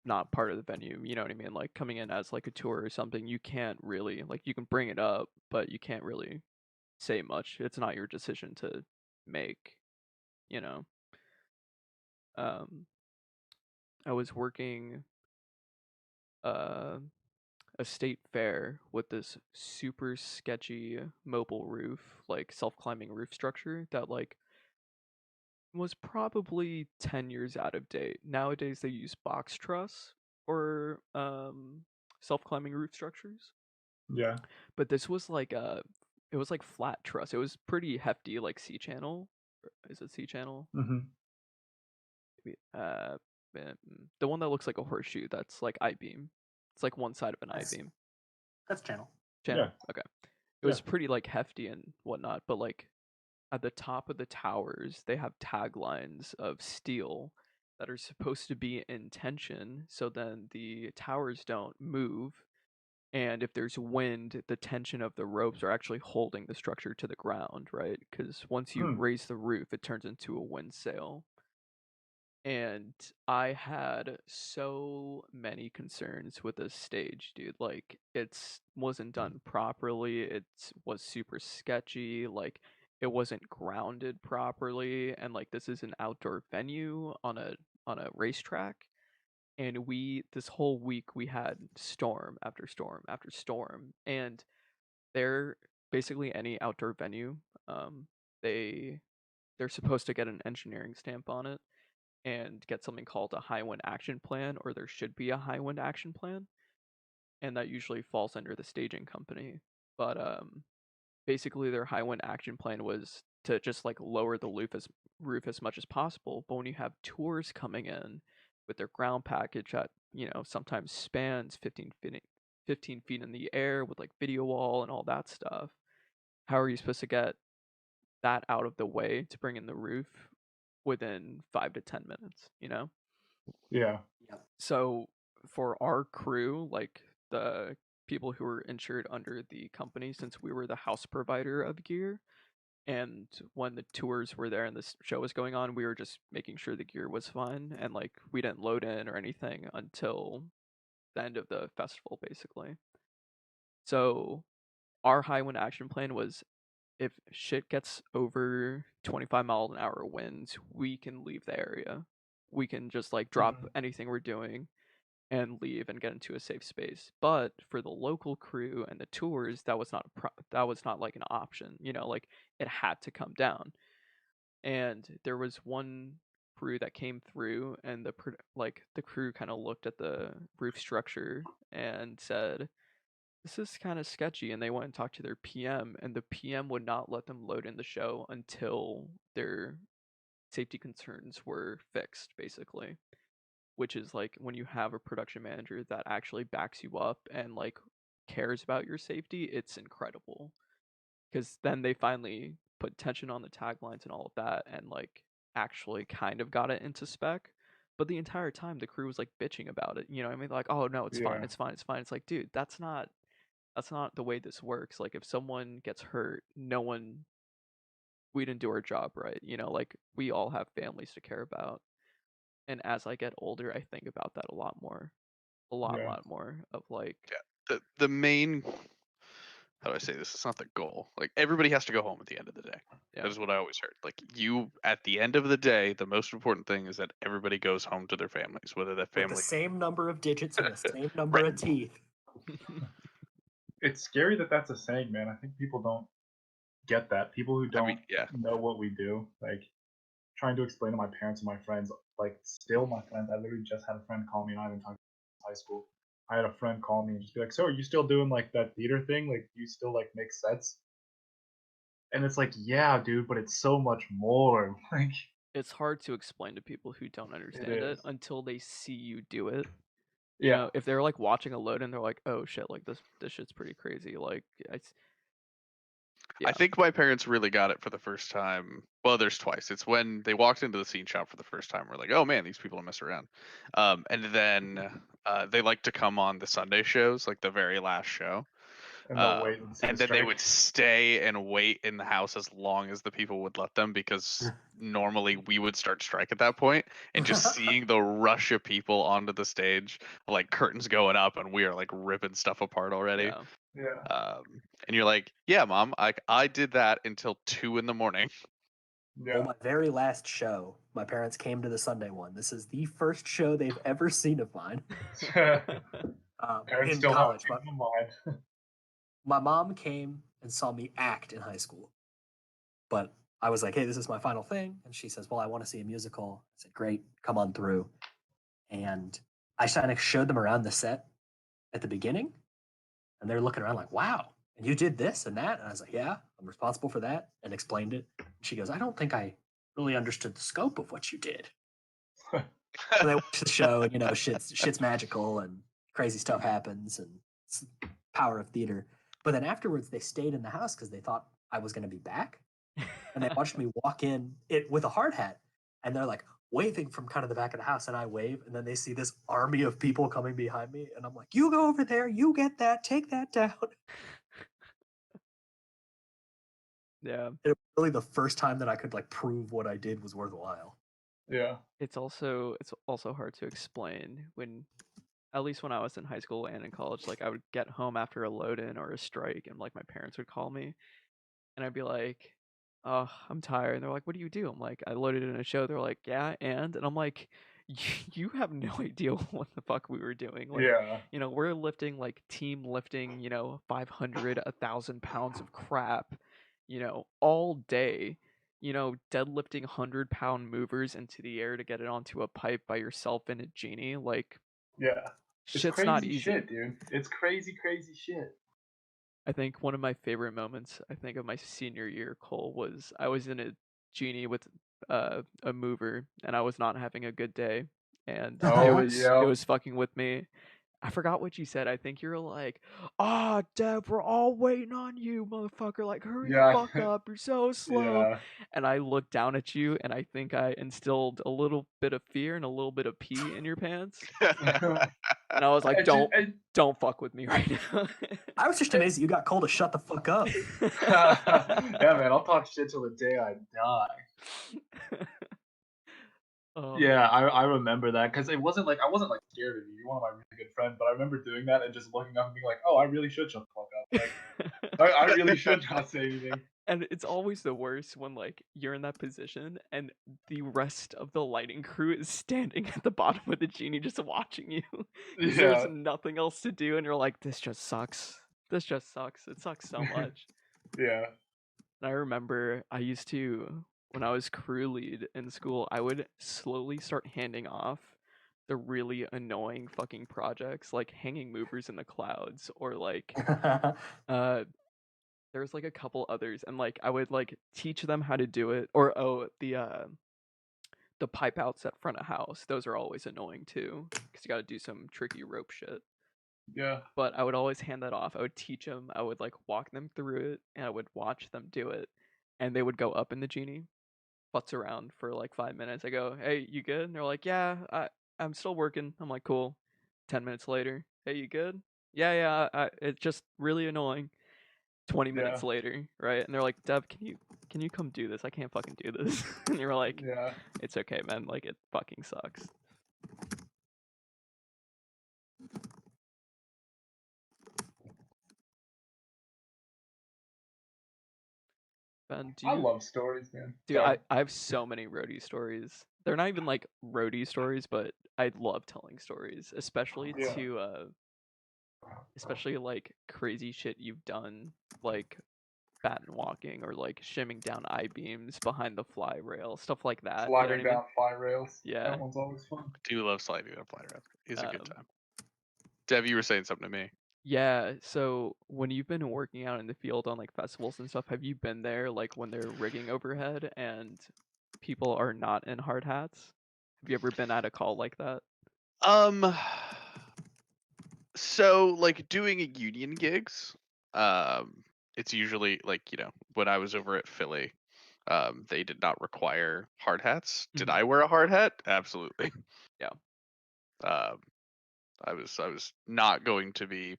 not part of the venue, you know what I mean? Like coming in as like a tour or something, you can't really like you can bring it up, but you can't really say much. It's not your decision to make, you know. Um I was working uh a state fair with this super sketchy mobile roof, like self-climbing roof structure that like was probably 10 years out of date. Nowadays they use box truss for self-climbing roof structures. Yeah. But this was like it was like flat truss. It was pretty hefty, like C channel. Is it C channel? Hmm. Uh, the one that looks like a horseshoe. That's like I beam. It's like one side of an I That's, beam. that's channel. Channel. Yeah. Okay. It Yeah. was pretty like hefty and whatnot, but like at the top of the towers, they have taglines of steel that are supposed to be in tension, so then the towers don't move. And if there's wind, the tension of the ropes are actually holding the structure to the ground, right? Because once you Hmm. raise the roof, it turns into a wind sail. And I had so many concerns with this stage, dude. Like, it's wasn't done properly. It was super sketchy. Like, it wasn't grounded properly. And like, this is an outdoor venue on a racetrack. And this whole week we had storm after storm after storm. And they're basically any outdoor venue. Um, they they're supposed to get an engineering stamp on it, and get something called a high wind action plan, or there should be a high wind action plan, and that usually falls under the staging company. But basically their high wind action plan was to just like lower the roof as much as possible. But when you have tours coming in with their ground package that, sometimes spans 15 feet in the air with like video wall and all that stuff, how are you supposed to get that out of the way to bring in the roof within 5 to 10 minutes, Yeah. Yep. So for our crew, like the people who were insured under the company, since we were the house provider of gear, and when the tours were there and this show was going on, we were just making sure the gear was fine, and like we didn't load in or anything until the end of the festival, basically. So our high wind action plan was, if shit gets over 25-mile-an-hour winds, we can leave the area. We can just like drop anything we're doing and leave and get into a safe space. But for the local crew and the tours, that was not that was not like an option. Like it had to come down. And there was one crew that came through, and the crew kind of looked at the roof structure and said, "This is kind of sketchy." And they went and talked to their PM, and the PM would not let them load in the show until their safety concerns were fixed, basically. Which is like, when you have a production manager that actually backs you up and like cares about your safety, it's incredible. Because then they finally put tension on the taglines and all of that, and like actually kind of got it into spec. But the entire time the crew was like bitching about it. You know what I mean? Like, oh no, it's fine, Yeah. it's fine, it's fine. It's like, dude, that's not the way this works. Like, if someone gets hurt, we didn't do our job right. Like, we all have families to care about. And as I get older, I think about that a lot more. A lot, Yeah. lot more of like, The main, how do I say this? It's not the goal. Like, everybody has to go home at the end of the day. yeah, That is what I always heard. Like, at the end of the day, the most important thing is that everybody goes home to their families, whether that With the family. same number of digits and the same number Right. of teeth. It's scary that that's a saying, man. I think people don't get that. People who I don't mean, yeah. know what we do, like trying to explain to my parents and my friends, like still my friends. I literally just had a friend call me, and I haven't talked to high school. I had a friend call me and just be like, "So, are you still doing like that theater thing? Like, do you still like make sets?" And it's like, "Yeah, dude, but it's so much more." Like, it's hard to explain to people who don't it understand it is. until they see you do it. Yeah. If they're like watching a load and they're like, "Oh shit, like this shit's pretty crazy." Like, yeah, I think my parents really got it for the first time. Well, there's twice. It's when they walked into the scene shop for the first time. We're like, oh man, these people don't mess around. And then they like to come on the Sunday shows, like the very last show. And they'll wait and see the And then they strike. would stay and wait in the house as long as the people would let them, because normally we would start strike at that point. And just seeing the rush of people onto the stage, like curtains going up, and we are like ripping stuff apart already. yeah. Yeah. And you're like, yeah, mom, I did that until 2 in the morning. Well, Yeah. my very last show, my parents came to the Sunday one. This is the first show they've ever seen of mine. Parents In still college. have in mind. My mom came and saw me act in high school. But I was like, hey, this is my final thing. And she says, well, I want to see a musical. I said, great, come on through. And I kind of showed them around the set at the beginning. And they're looking around like, wow, and you did this and that? And I was like, yeah, I'm responsible for that, and explained it. And she goes, I don't think I really understood the scope of what you did. And they watch the show, and shit's magical, and crazy stuff happens, and it's the power of theater. But then afterwards, they stayed in the house because they thought I was going to be back, and they watched me walk in it with a hard hat, and they're like waving from kind of the back of the house, and I wave, and then they see this army of people coming behind me, and I'm like, you go over there, you get that, take that down. Yeah. It was really the first time that I could like prove what I did was worthwhile. Yeah. It's also hard to explain when, at least when I was in high school and in college, like I would get home after a load in or a strike, and like my parents would call me, and I'd be like, "Oh, I'm tired." And they're like, "What do you do?" I'm like, "I loaded in a show." They're like, "Yeah, and?" And I'm like, "You have no idea what the fuck we were doing. Like, Yeah. we're lifting, like team lifting, 500, 1,000 pounds of crap, all day, deadlifting 100-pound movers into the air to get it onto a pipe by yourself in a genie. Like, Yeah. It's shit's not crazy easy. shit, dude. It's crazy, crazy shit. I think one of my favorite moments, I think, of my senior year, Cole, was I was in a genie with a mover, and I was not having a good day, and it Oh, was it yeah. was fucking with me. I forgot what you said. I think you're like, "Ah, Dev, we're all waiting on you, motherfucker. Like, hurry the Yeah. fuck up. You're so slow." Yeah. And I looked down at you, and I think I instilled a little bit of fear and a little bit of pee in your pants. And I was like, "Don't fuck with me right now." I was just amazed that you got Cole to shut the fuck up. Yeah, man, I'll talk shit till the day I die. Oh, Yeah, I remember that because it wasn't like I wasn't like scared of you. You're one of my really good friends, but I remember doing that and just looking up and being like, "Oh, I really should shut the fuck up. Like, I really should not say anything." and it's always the worst when like you're in that position and the rest of the lighting crew is standing at the bottom of the genie just watching you because there's Yeah, nothing else to do, and you're like, "This just sucks. This just sucks. It sucks so much." yeah, And I remember I used to, when I was crew lead in school, I would slowly start handing off the really annoying fucking projects like hanging movers in the clouds or like uh there's like a couple others, and like I would like teach them how to do it, or the pipe outs at front of house. Those are always annoying too because you got to do some tricky rope shit. yeah, But I would always hand that off. I would teach them. I would like walk them through it, and I would watch them do it. And they would go up in the genie, futz around for like 5 minutes. I go, "Hey, you good?" And they're like, "Yeah, I'm still working." I'm like, "Cool." 10 minutes later, "Hey, you good?" "Yeah, yeah. It's just really annoying." 20 yeah, minutes later, right? And they're like, "Deb, can you come do this? I can't fucking do this." And you're like, yeah. "It's okay, man. Like, it fucking sucks." Ben, I love stories, man. dude, Sorry. I have so many roadie stories. They're not even like roadie stories, but I love telling stories, Yeah, especially like crazy shit you've done, like baton walking or like shimming down I beams behind the fly rail, stuff like that. You know what sliding I mean? down fly rails. Yeah. That one's always fun. Do love sliding on fly rail. It's a good Um, time. Dev, you were saying something to me. yeah. So when you've been working out in the field on like festivals and stuff, have you been there like when they're rigging overhead and people are not in hard hats? Have you ever been at a call like that? Um, so like doing a union gigs, it's usually like, when I was over at Philly, they did not require hard hats. Did Mhm. I wear a hard hat? Absolutely. Yeah. Um, I was not going to be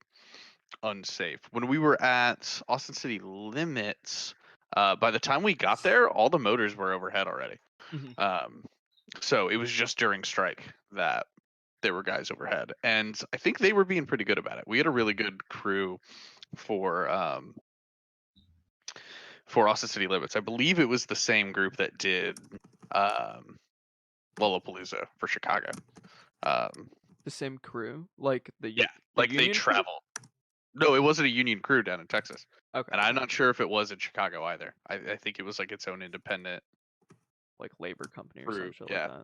unsafe. When we were at Austin City Limits, by the time we got there, all the motors were overhead already. Mhm. Um, so it was just during strike that there were guys overhead, and I think they were being pretty good about it. We had a really good crew for Austin City Limits. I believe it was the same group that did um, Lollapalooza for Chicago. Um, The same crew, like yeah, the like they union crew. travel. No, it wasn't a union crew down in Texas, Okay, and I'm not sure if it was in Chicago either. I think it was like its own independent like labor company or some crew. shit like Yeah, that.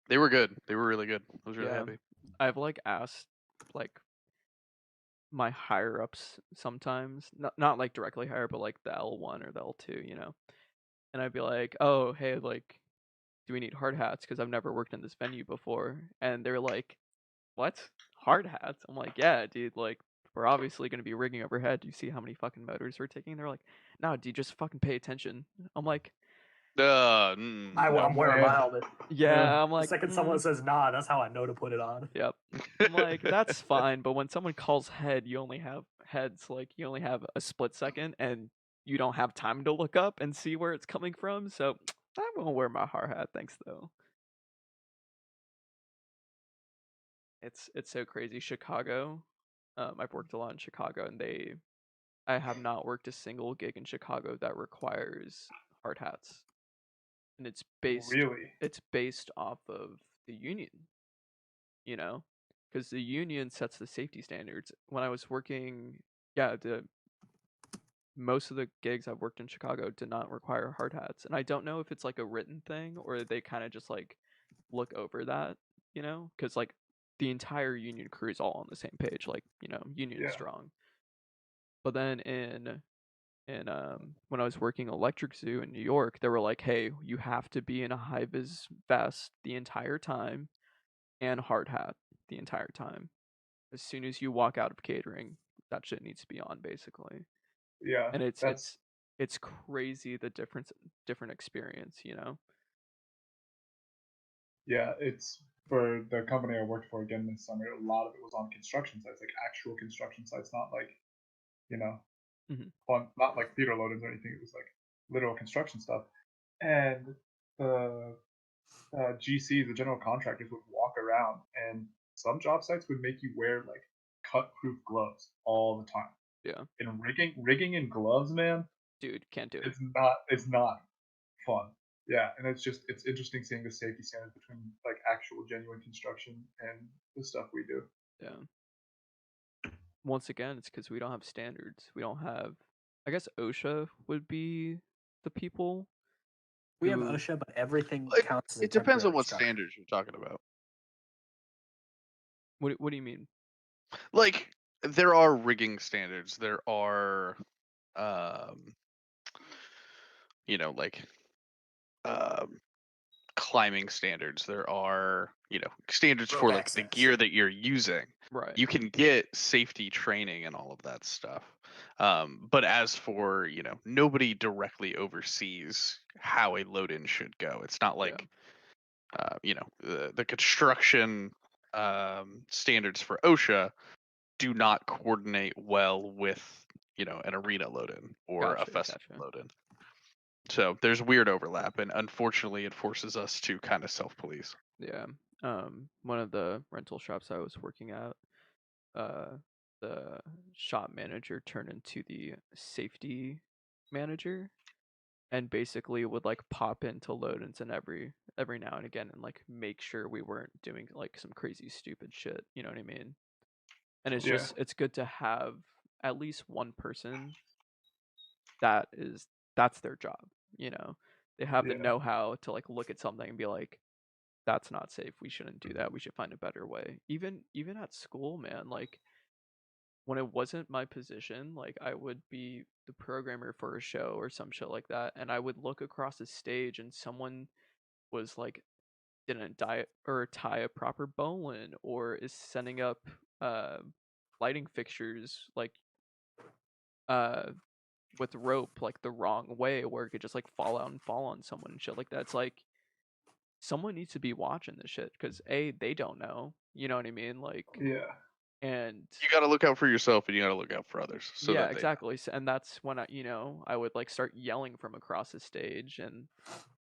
they were good. They were really good. I was really Yeah, happy. I've like asked like my higher ups sometimes, not like directly higher, but like the L1 or the L2, and I'd be like, "Oh, hey, like, do we need hard hats? Because I've never worked in this venue before." And they're like, "What? Hard hats?" I'm like, "Yeah, dude. Like, we're obviously gonna be rigging overhead. Do you see how many fucking motors we're taking?" They're like, "No, dude, just fucking pay attention." I'm like, I'm wearing my Man. helmet. "Yeah." I'm The like, second someone says nah, that's how I know to put it on. Yep. I'm like, that's fine, but when someone calls head, you only have heads, like you only have a split second and you don't have time to look up and see where it's coming from. So I won't wear my hard hat, thanks though. It's so crazy. Chicago. I've worked a lot in Chicago, and I have not worked a single gig in Chicago that requires hard hats. And Really? it's based off of the union, you know? Because the union sets the safety standards. When I was working, yeah, most of the gigs I've worked in Chicago did not require hard hats, and I don't know if it's like a written thing or they kind of just like look over that, because like the entire union crew is all on the same page, like union Yeah. strong. But then in when I was working Electric Zoo in New York, they were like, "Hey, you have to be in a high vis vest the entire time and hard hat the entire time. As soon as you walk out of catering, that shit needs to be on, basically." Yeah. And it's That's it's it's crazy the different experience, yeah. It's for the company I worked for again this summer. A lot of it was on construction sites, like actual construction sites, not like you know, Mhm. not like theater load-ins or anything. It was like literal construction stuff. And the GC, the general contractors, would walk around, and some job sites would make you wear like cut-proof gloves all the time. Yeah, And rigging in gloves, man, dude, can't do it. it's not fun. Yeah, and it's interesting seeing the safety standards between like actual genuine construction and the stuff we do. Yeah. Once again, it's because we don't have standards. We don't have. I guess OSHA would be the people We have who. OSHA, but everything It, counts as a it depends on temporary what structure. standards you're talking about. What do you mean? Like, there are rigging standards. There are, um, like, um, climbing standards. There are, standards for Rope like the access. gear that you're using. Right. You can get safety training and all of that stuff. But as for, nobody directly oversees how a load-in should go. It's not Yeah. like, the construction standards for OSHA do not coordinate well with, an arena load-in or a Gotcha. festival Gotcha. load-in. So there's weird overlap, and unfortunately, it forces us to kind of self-police. Yeah. One of the rental shops I was working at, the shop manager turned into the safety manager, and basically would like pop into load-ins and every now and again and like make sure we weren't doing like some crazy stupid shit. You know what I mean? And it's Yeah, it's good to have at least one person that is that's their job. You know, they have the yeah, know-how to like look at something and be like, that's not safe. We shouldn't do that. We should find a better way. Even at school, man, like when it wasn't my position, like I would be the programmer for a show or some shit like that, and I would look across the stage and someone was like didn't tie a proper bowline or is setting up uh lighting fixtures like uh with rope like the wrong way where it could just like fall out and fall on someone and shit like that. It's like someone needs to be watching this shit because they don't know. You know what I mean? Like, yeah, and You got to look out for yourself, and you got to look out for others so yeah, that they know. exactly. And that's when I would like start yelling from across the stage, and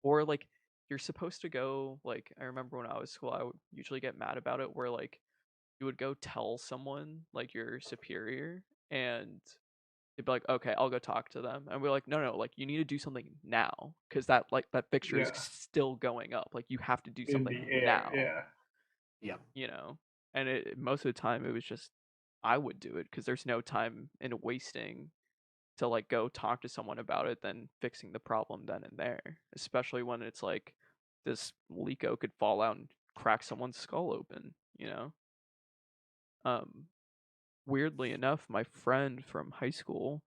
or like you're supposed to go like I remember when I was school, I would usually get mad about it where like you would go tell someone like your superior and they'd be like, okay, I'll go talk to them, and we're like, no, like you need to do something now because that fixture is yeah. still going up. Like you have to do In something the air, now. yeah, Yep. And most of the time it was just I would do it because there's no time in wasting to like go talk to someone about it than fixing the problem then and there, especially when it's like this Lico could fall out and crack someone's skull open. um Weirdly enough, my friend from high school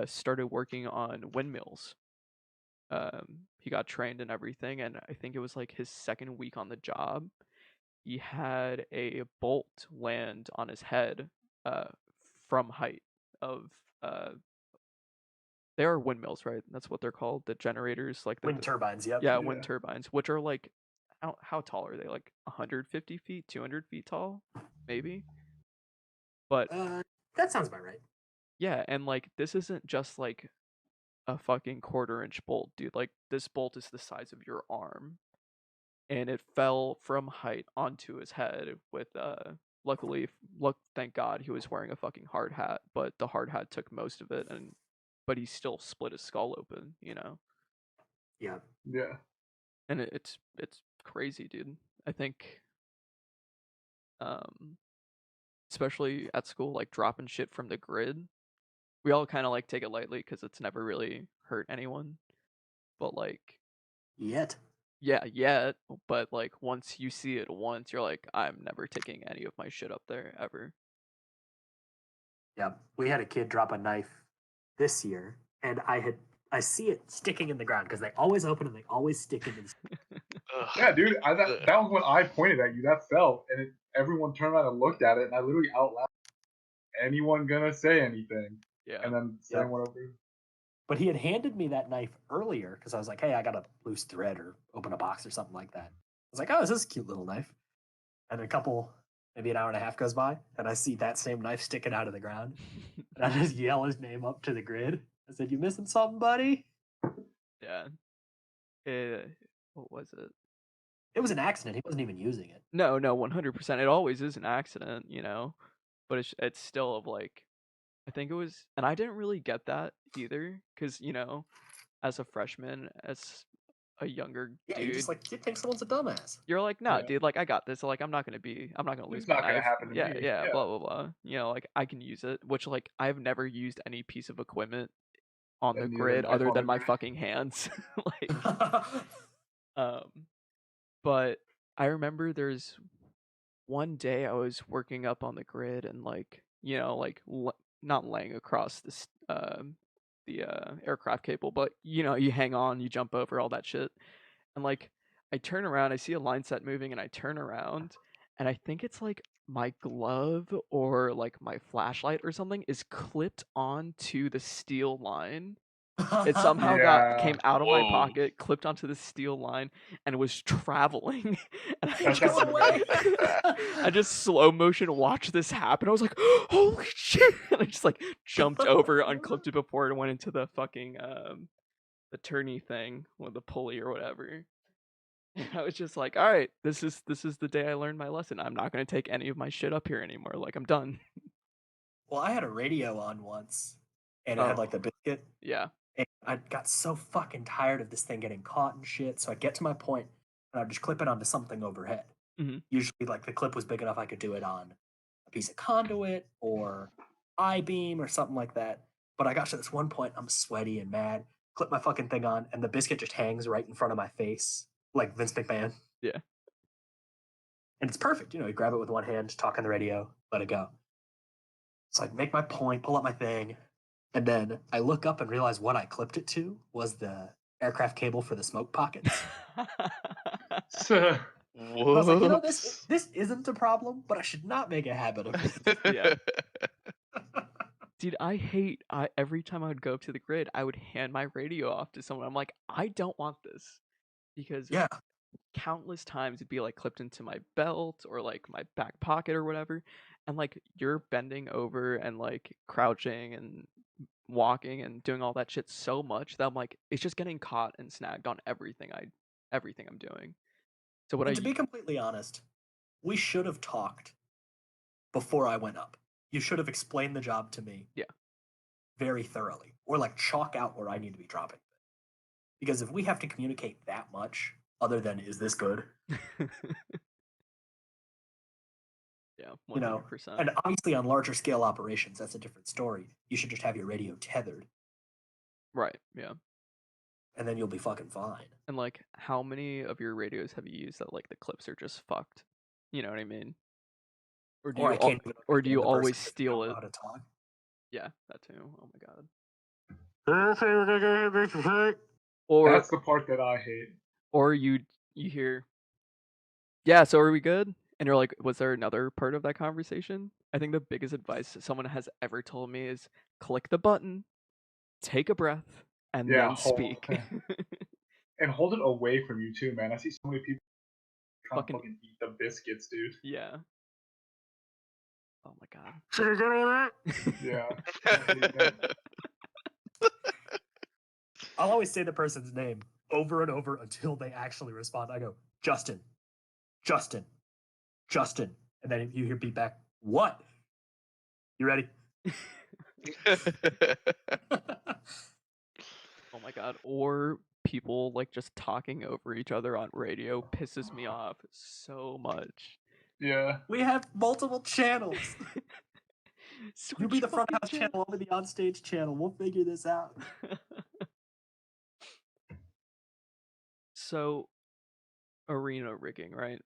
started working on windmills. He got trained and everything, and I think it was like his second week on the job. He had a bolt land on his head uh, from height of they are windmills, right? That's what they're called. The generators, like Wind turbines. Yep. yeah, wind yeah. turbines, which are like how tall are they? Like 150 feet, 200 feet tall, maybe. But That sounds about right. yeah, and like this isn't just like a fucking quarter-inch bolt, dude. Like this bolt is the size of your arm, and it fell from height onto his head with luckily thank God he was wearing a fucking hard hat, but the hard hat took most of it, and but he still split his skull open. Yeah. Yeah, And it's crazy, dude. I think um especially at school, like dropping shit from the grid, we all kind of like take it lightly because it's never really hurt anyone. But like, Yet. yeah, but like once you see it once, you're like, I'm never taking any of my shit up there ever. Yeah, we had a kid drop a knife this year, and I see it sticking in the ground because they always open and they always stick into the. Ugh. Yeah, dude, that was when I pointed at you. That fell, and everyone turned around and looked at it, and I literally out loud, anyone gonna say anything? Yeah. And then Yep. Sam went over. But he had handed me that knife earlier because I was like, hey, I got a loose thread or open a box or something like that. I was like, oh, this is a cute little knife. And maybe an hour and a half goes by, and I see that same knife sticking out of the ground. And I just yell his name up to the grid. I said, you missing something, buddy? Yeah. What was it? It was an accident. He wasn't even using it. No, 100%. It always is an accident, you know. But it's still of like, I think it was, and I didn't really get that either, because you know, as a freshman, as a younger Yeah, dude, you just like, you think someone's a dumbass. you're like, nah, Yeah. dude, like I got this. Like I'm not gonna lose It's my not gonna knife. happen to Yeah, me. yeah, Yeah. blah blah blah. You know, like I can use it. Which like I've never used any piece of equipment on the And neither grid knife other on the than my grid. fucking hands. Like, but I remember there's one day I was working up on the grid and like, you know, like not laying across this the aircraft cable, but you know, you hang on, you jump over all that shit. And like I turn around, I see a line set moving and I turn around and I think it's like my glove or like my flashlight or something is clipped onto the steel line. It somehow Yeah. came out of my Whoa. pocket, clipped onto the steel line, and was traveling. And That's Go away! I just slow motion watched this happen. I was like, "Holy shit!" And I just like jumped over, unclipped it before it went into the fucking the tourney thing with the pulley or whatever. And I was just like, "All right, this is the day I learned my lesson. I'm not gonna take any of my shit up here anymore. Like I'm done." Well, I had a radio on once, and it had like the biscuit. Yeah. And I got so fucking tired of this thing getting caught and shit. So I'd get to my point and I'd just clip it onto something overhead. Mhm. Usually, like the clip was big enough I could do it on a piece of conduit or I-beam or something like that. But I got to this one point, I'm sweaty and mad, clip my fucking thing on, and the biscuit just hangs right in front of my face, like Vince McMahon. Yeah. And it's perfect. You know, you grab it with one hand, talk on the radio, let it go. So I'd make my point, pull up my thing, and then I look up and realize what I clipped it to was the aircraft cable for the smoke pockets. So, I was like, you know, Whoops. this isn't a problem, but I should not make a habit of it. Yeah. Dude, every time I would go up to the grid, I would hand my radio off to someone. I'm like, I don't want this. Because Yeah. countless times it'd be like clipped into my belt or like my back pocket or whatever. And like you're bending over and like crouching and walking and doing all that shit so much that I'm like, it's just getting caught and snagged on everything I'm doing. So what And to be completely honest, we should have talked before I went up. You should have explained the job to me. Yeah. Very thoroughly. Or like chalk out where I need to be dropping. Because if we have to communicate that much, other than is this good? Yeah, 100%. You know, and obviously on larger scale operations, that's a different story. You should just have your radio tethered. Right, yeah. And then you'll be fucking fine. And like, how many of your radios have you used that like the clips are just fucked? You know what I mean? Or do Or you I can't even or do you understand the person always because they steal don't know it? how to talk. Yeah, that too. Oh my god. that's the part that I hate. Or you hear, yeah, so are we good? And you're like, was there another part of that conversation? I think the biggest advice someone has ever told me is click the button, take a breath, and Yeah, then speak. And hold it away from you too, man. I see so many people trying to Fucking fucking eat the biscuits, dude. yeah. Oh my god. Yeah. I hate that. I'll always say the person's name over and over until they actually respond. I go, Justin, Justin, Justin. And then you hear beat back, what? You ready? Oh my god. Or people like just talking over each other on radio pisses me off so much. Yeah. We have multiple channels. You be Switch the front fucking house channel, I'll be the onstage channel. We'll figure this out. So, arena rigging, right?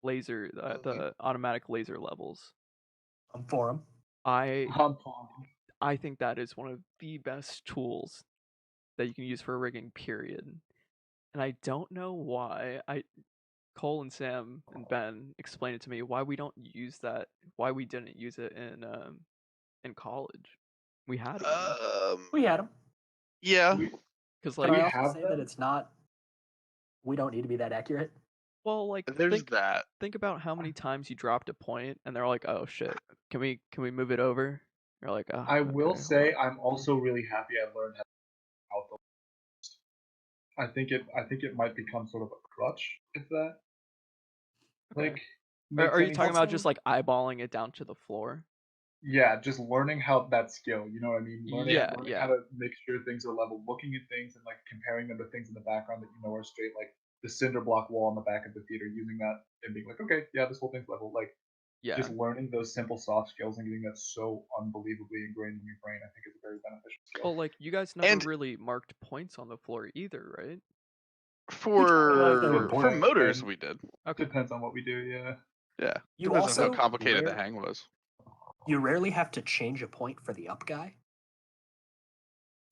Laser, the automatic laser levels. I'm for him. I I'm fine. I think that is one of the best tools that you can use for rigging, period. And I don't know why. Cole and Sam and Ben explained it to me why we don't use that. Why we didn't use it in college. We had one We had him. Yeah. because Can like I also have say them? that it's not? We don't need to be that accurate. well like There's that. think about how many times you dropped a point and they're like, oh shit, can we move it over? You're like, oh, I will okay, say hold on." I'm also really happy I learned how to. I think it might become sort of a crutch if that Okay. like makes Are you any talking about sense. just like eyeballing it down to the floor? Yeah, just learning how that skill, you know what I mean? Learning how Yeah. to make sure things are level, looking at things and like comparing them to things in the background that you know are straight, like the cinder block wall in the back of the theater, using that and being like, okay, yeah, this whole thing's level. Like Yeah. just learning those simple soft skills and getting that so unbelievably ingrained in your brain, I think is a very beneficial skill. Well, like you guys never And really marked points on the floor either, right? realize they were for important. motors, And we did. Okay. depends on what we do, yeah. Yeah. You Depends on how also complicated the hang was. You rarely have to change a point for the up guy.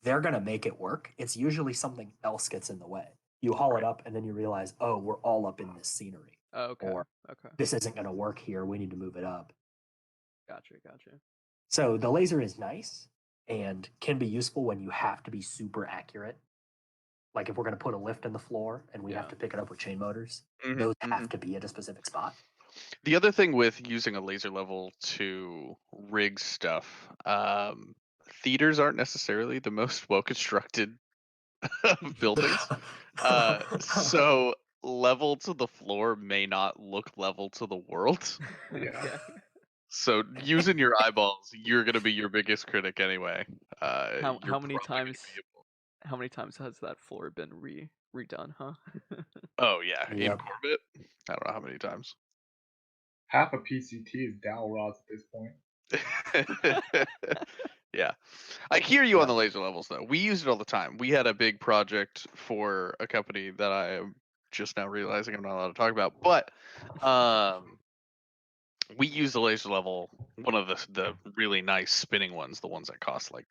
They're gonna make it work. It's usually something else gets in the way. You haul it up, and then you realize, oh, we're all up in this scenery, Okay. or Okay. this isn't gonna work here. We need to move it up. Gotcha. So the laser is nice and can be useful when you have to be super accurate. Like if we're gonna put a lift in the floor and we have Yeah. to pick it up with chain motors, Mhm, those mhm. have to be at a specific spot. The other thing with using a laser level to rig stuff, theaters aren't necessarily the most well constructed buildings. So level to the floor may not look level to the world. Yeah. Okay. So using your eyeballs, you're gonna be your biggest critic anyway. How You're many probably gonna times be able. how many times has that floor been redone, huh? Oh yeah, in Yep. Corbett. I don't know how many times. Half a PCT is dowel rods at this point. Yeah. I hear you on Yeah. the laser levels though. We use it all the time. We had a big project for a company that I am just now realizing I'm not allowed to talk about, but we use the laser level, one of the really nice spinning ones, the ones that cost like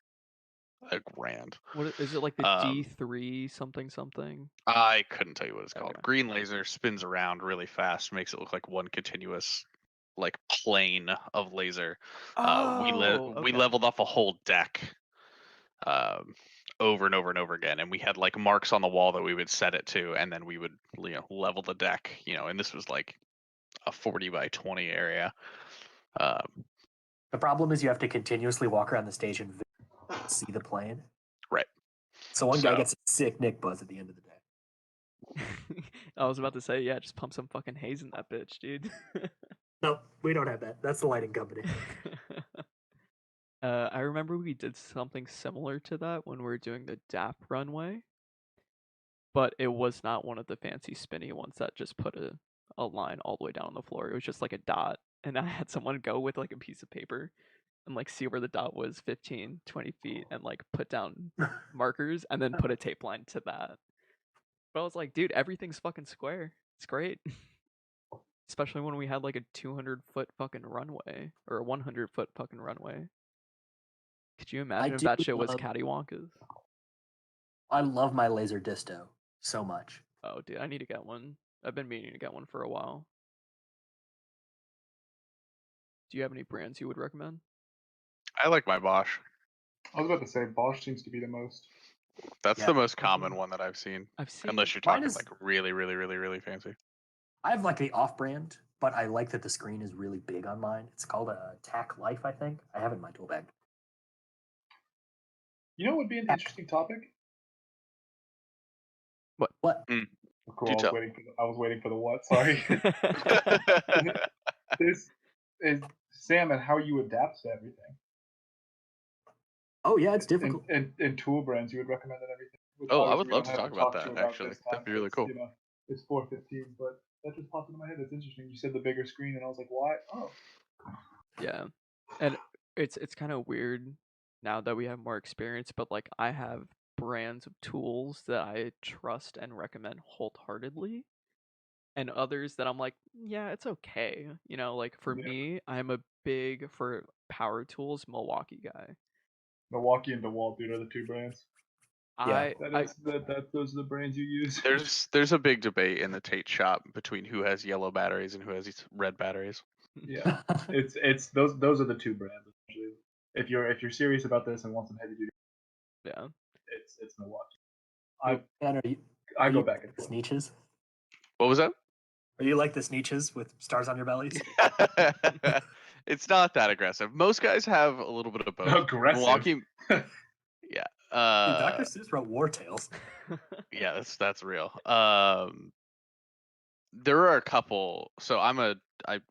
$1,000. What is it, like the Um, D3 something? I couldn't tell you what it's called. Okay. Green laser spins around really fast, makes it look like one continuous like plane of laser. We Okay. leveled off a whole deck over and over and over again, and we had like marks on the wall that we would set it to, and then we would level the deck. And this was like a 40 by 20 area. The problem is you have to continuously walk around the stage and see the plane. Right. So one guy So- gets a sick Nick buzz at the end of the day. I was about to say, yeah, just pump some fucking haze in that bitch, dude. No, we don't have that. That's the lighting company. I remember we did something similar to that when we were doing the DAP runway, but it was not one of the fancy spinny ones that just put a line all the way down on the floor. It was just like a dot, and I had someone go with like a piece of paper and like see where the dot was 15, 20 feet and like put down markers and then put a tape line to that. But I was like, dude, everything's fucking square. It's great. Especially when we had like a 200-foot fucking runway or a 100-foot fucking runway. Could you imagine if do that shit was love- cattywampus? I love my laser disto so much. Oh, dude, I need to get one. I've been meaning to get one for a while. Do you have any brands you would recommend? I like my Bosch. I was about to say Bosch seems to be the most. That's Yeah. the most common one that I've seen. I've seen Unless you're Mine talking is- like really, really, really, really fancy. I have like the off-brand, but I like that the screen is really big on mine. It's called a TAC Life, I think. I have it in my tool bag. You know what would be an interesting topic? What? Cool. Do I tell. was waiting for the what? Sorry. This is Sam and how you adapt to everything. Oh yeah, it's difficult. And tool brands you would recommend and everything. Which Oh, I obviously would we love don't to have talk about you that, actually. this That'd time be really 'cause, cool. It's 4:15, but that just popped into my head. That's interesting. You said the bigger screen, and I was like, why? Oh, Yeah. And it's kind of weird now that we have more experience, but like I have brands of tools that I trust and recommend wholeheartedly, and others that I'm like, yeah, it's okay. You know, like for Yeah. me, I'm a big for power tools Milwaukee guy. Milwaukee and DeWalt, dude, are the two brands. Yeah. Those are the brands you use. There's a big debate in the Tate shop between who has yellow batteries and who has these red batteries. Yeah, it's those are the two brands essentially. If you're serious about this and want some heavy duty, Yeah. it's Milwaukee. Man, I are go you back and this forth. niches? What was that? Are you like this niches with stars on your bellies? It's not that aggressive. Most guys have a little bit of both. Aggressive. Milwaukee, yeah. Dude, Dr. Seuss wrote War Tales. Yeah, that's real. There are a couple. So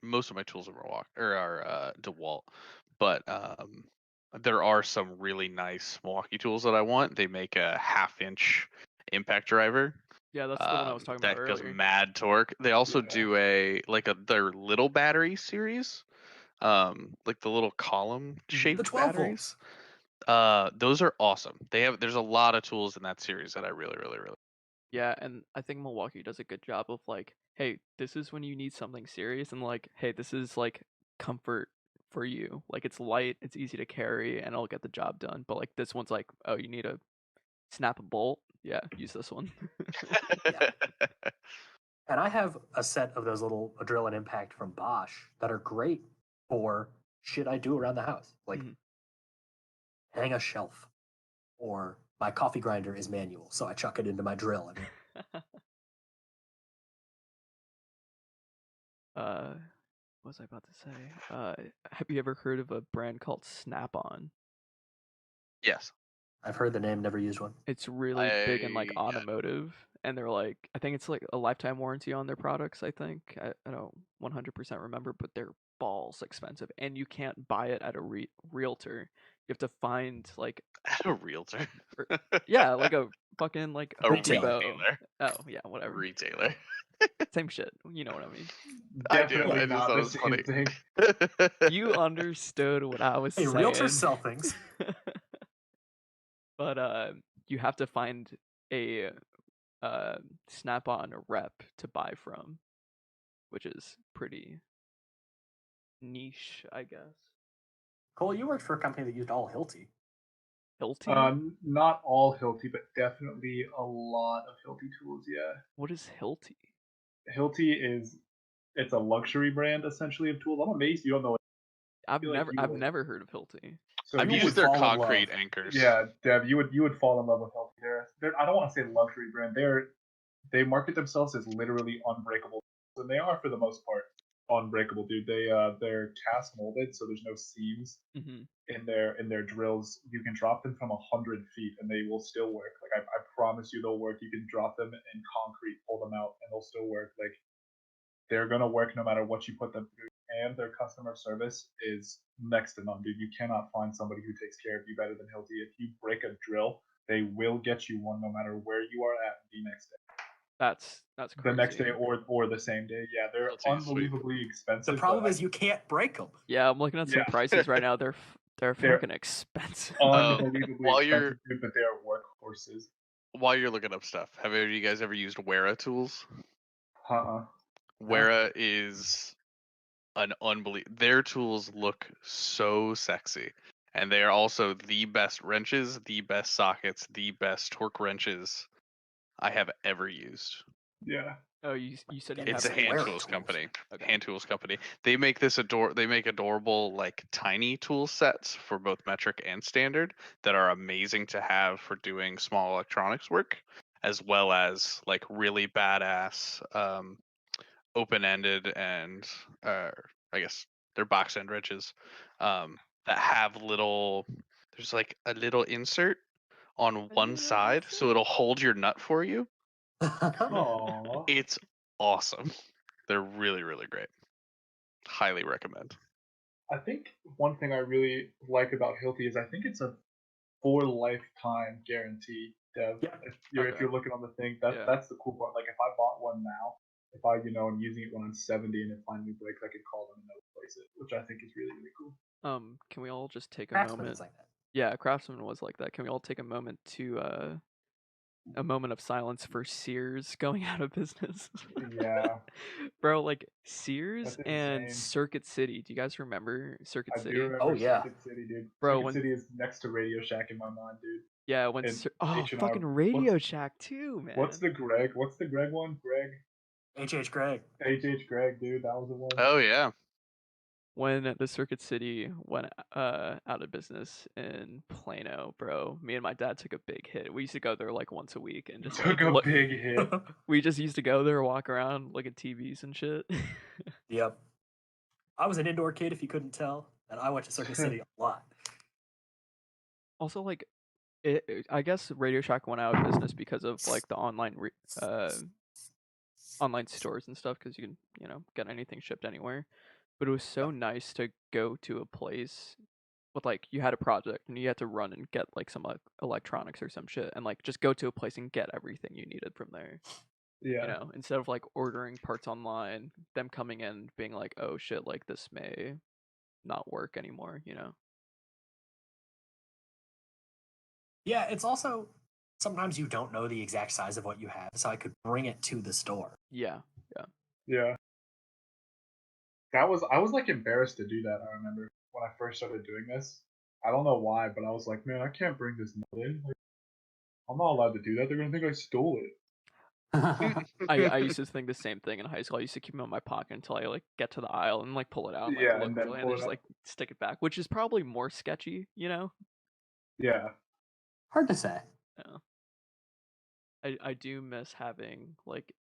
most of my tools are Milwaukee or are DeWalt, but there are some really nice Milwaukee tools that I want. They make a 1/2-inch impact driver. Yeah, that's the one I was talking about That goes earlier. mad torque. They also Yeah. do their little battery series, like the little column shaped The 12 batteries. volts. Those are awesome. There's a lot of tools in that series that I really, really, really. Yeah, and I think Milwaukee does a good job of like, hey, this is when you need something serious, and like, hey, this is like comfort for you. Like it's light, it's easy to carry, and it'll get the job done. But like this one's like, oh, you need to snap a bolt? Yeah, use this one. Yeah. And I have a set of those little drill and impact from Bosch that are great for shit I do around the house, like Mhm. hang a shelf, or my coffee grinder is manual, so I chuck it into my drill. What was I about to say? Have you ever heard of a brand called Snap-on? Yes. I've heard the name, never used one. It's really big in like Yeah. automotive, and they're like, I think it's like a lifetime warranty on their products. I think I don't 100% remember, but they're balls expensive, and you can't buy it at a realtor. You have to find like At a realtor. yeah, like a fucking like A Home retailer. Depot. Oh yeah, whatever. Retailer. Same shit. You know what I mean. Definitely I just not thought the it was funny. same thing. You understood what I was Hey, saying. realtors sell things. But you have to find a Snap-on rep to buy from, which is pretty niche, I guess. Cole, you worked for a company that used all Hilti. Hilti? Not all Hilti, but definitely a lot of Hilti tools. Yeah, What is Hilti? Hilti it's a luxury brand essentially of tools. I'm amazed you don't know it. I've feel like I've never heard of Hilti. So I've You used would their fall in concrete love. anchors. Yeah, Dev, you would fall in love with Hilti. I don't want to say luxury brand. They market themselves as literally unbreakable, and they are for the most part unbreakable, dude. They're cast molded, so there's no seams Mm-hmm. in their drills. You can drop them from 100 feet, and they will still work. Like I promise you, they'll work. You can drop them in concrete, pull them out, and they'll still work. Like they're gonna work no matter what you put them through. And their customer service is next to none, dude. You cannot find somebody who takes care of you better than Hilti. If you break a drill, they will get you one no matter where you are at the next day. That's crazy. The next day or the same day. Yeah, they're unbelievably expensive. The problem is you can't break them. Yeah, I'm looking at some prices right now. They're They're fucking expensive. unbelievably While you're- expensive, dude, but they are workhorses. While you're looking up stuff, have any of you guys ever used Wera tools? Wera is an unbelievable. Their tools look so sexy, and they are also the best wrenches, the best sockets, the best torque wrenches I have ever used. Yeah. Oh, you said you It's have a hand Wera tools tools. company. Okay. Hand tools company. They make they make adorable like tiny tool sets for both metric and standard that are amazing to have for doing small electronics work, as well as like really badass open-ended and I guess they're box end wrenches that have there's like a little insert on one side so it'll hold your nut for you. Aww. It's awesome. They're really, really great. Highly recommend. I think one thing I really like about Hilti is I think it's a for lifetime guarantee, Dev. Yeah. If you're looking on the thing, Yeah. that's the cool part. Like if I bought one now, if I am using it when I'm 70 and it finally breaks, I could call them and they'll replace it, which I think is really, really cool. Can we all just take a Craftsman moment? is like that. Yeah, Craftsman was like that. Can we all take a moment to a moment of silence for Sears going out of business? Yeah, Bro, like Sears that's and insane. Circuit City. Do you guys remember Circuit I do City? remember Oh, yeah. Circuit City, dude. Bro, Circuit when City is next to Radio Shack in my mind, dude. yeah, when And oh H&R. fucking Radio Shack too, man. What's the Greg? What's the Greg one? Greg. H.H. Gregg. H.H. Greg, dude. That was the one. Oh yeah. When the Circuit City went out of business in Plano, bro, me and my dad took a big hit. We used to go there like once a week and just Took like a big hit. we just used to go there, walk around, look at TVs and shit. Yep. I was an indoor kid, if you couldn't tell, and I went to Circuit City a lot. Also, like, I guess Radio Shack went out of business because of like the online online stores and stuff, because you can get anything shipped anywhere. But it was so nice to go to a place with like you had a project and you had to run and get like some electronics or some shit, and like just go to a place and get everything you needed from there. Yeah. Instead of like ordering parts online, them coming in being like, oh shit, like this may not work anymore. Yeah, it's also sometimes you don't know the exact size of what you have, so I could bring it to the store. Yeah. Yeah. I was like embarrassed to do that. I remember when I first started doing this. I don't know why, but I was like, man, I can't bring this in. Like, I'm not allowed to do that. They're gonna think I stole it. I used to think the same thing in high school. I used to keep them in my pocket until I like get to the aisle and like pull it out and like Yeah, look and then really, and pull then it just out. like stick it back, which is probably more sketchy. Yeah. Hard to say. Yeah. I do miss having like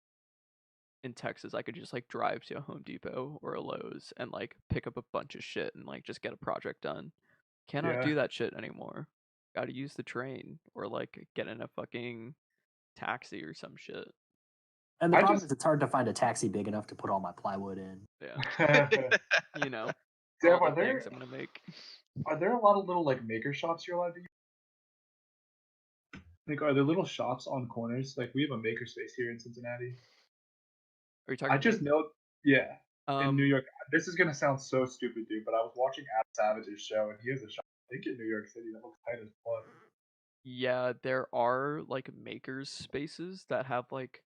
in Texas, I could just like drive to a Home Depot or a Lowe's and like pick up a bunch of shit and like just get a project done. Cannot Yeah. do that shit anymore. Got to use the train or like get in a fucking taxi or some shit. And the I problem just is it's hard to find a taxi big enough to put all my plywood in. Yeah, Sam, all the things I'm gonna make. are there a lot of little like maker shops you're allowed to use? Like, are there little shops on corners? Like, we have a maker space here in Cincinnati. Are you I talking to just me? know, yeah, in New Um, York. This is gonna sound so stupid, dude, but I was watching Adam Savage's show, and he has a shop, I think, in New York City that looks tight as fuck. yeah, there are like makers spaces that have like,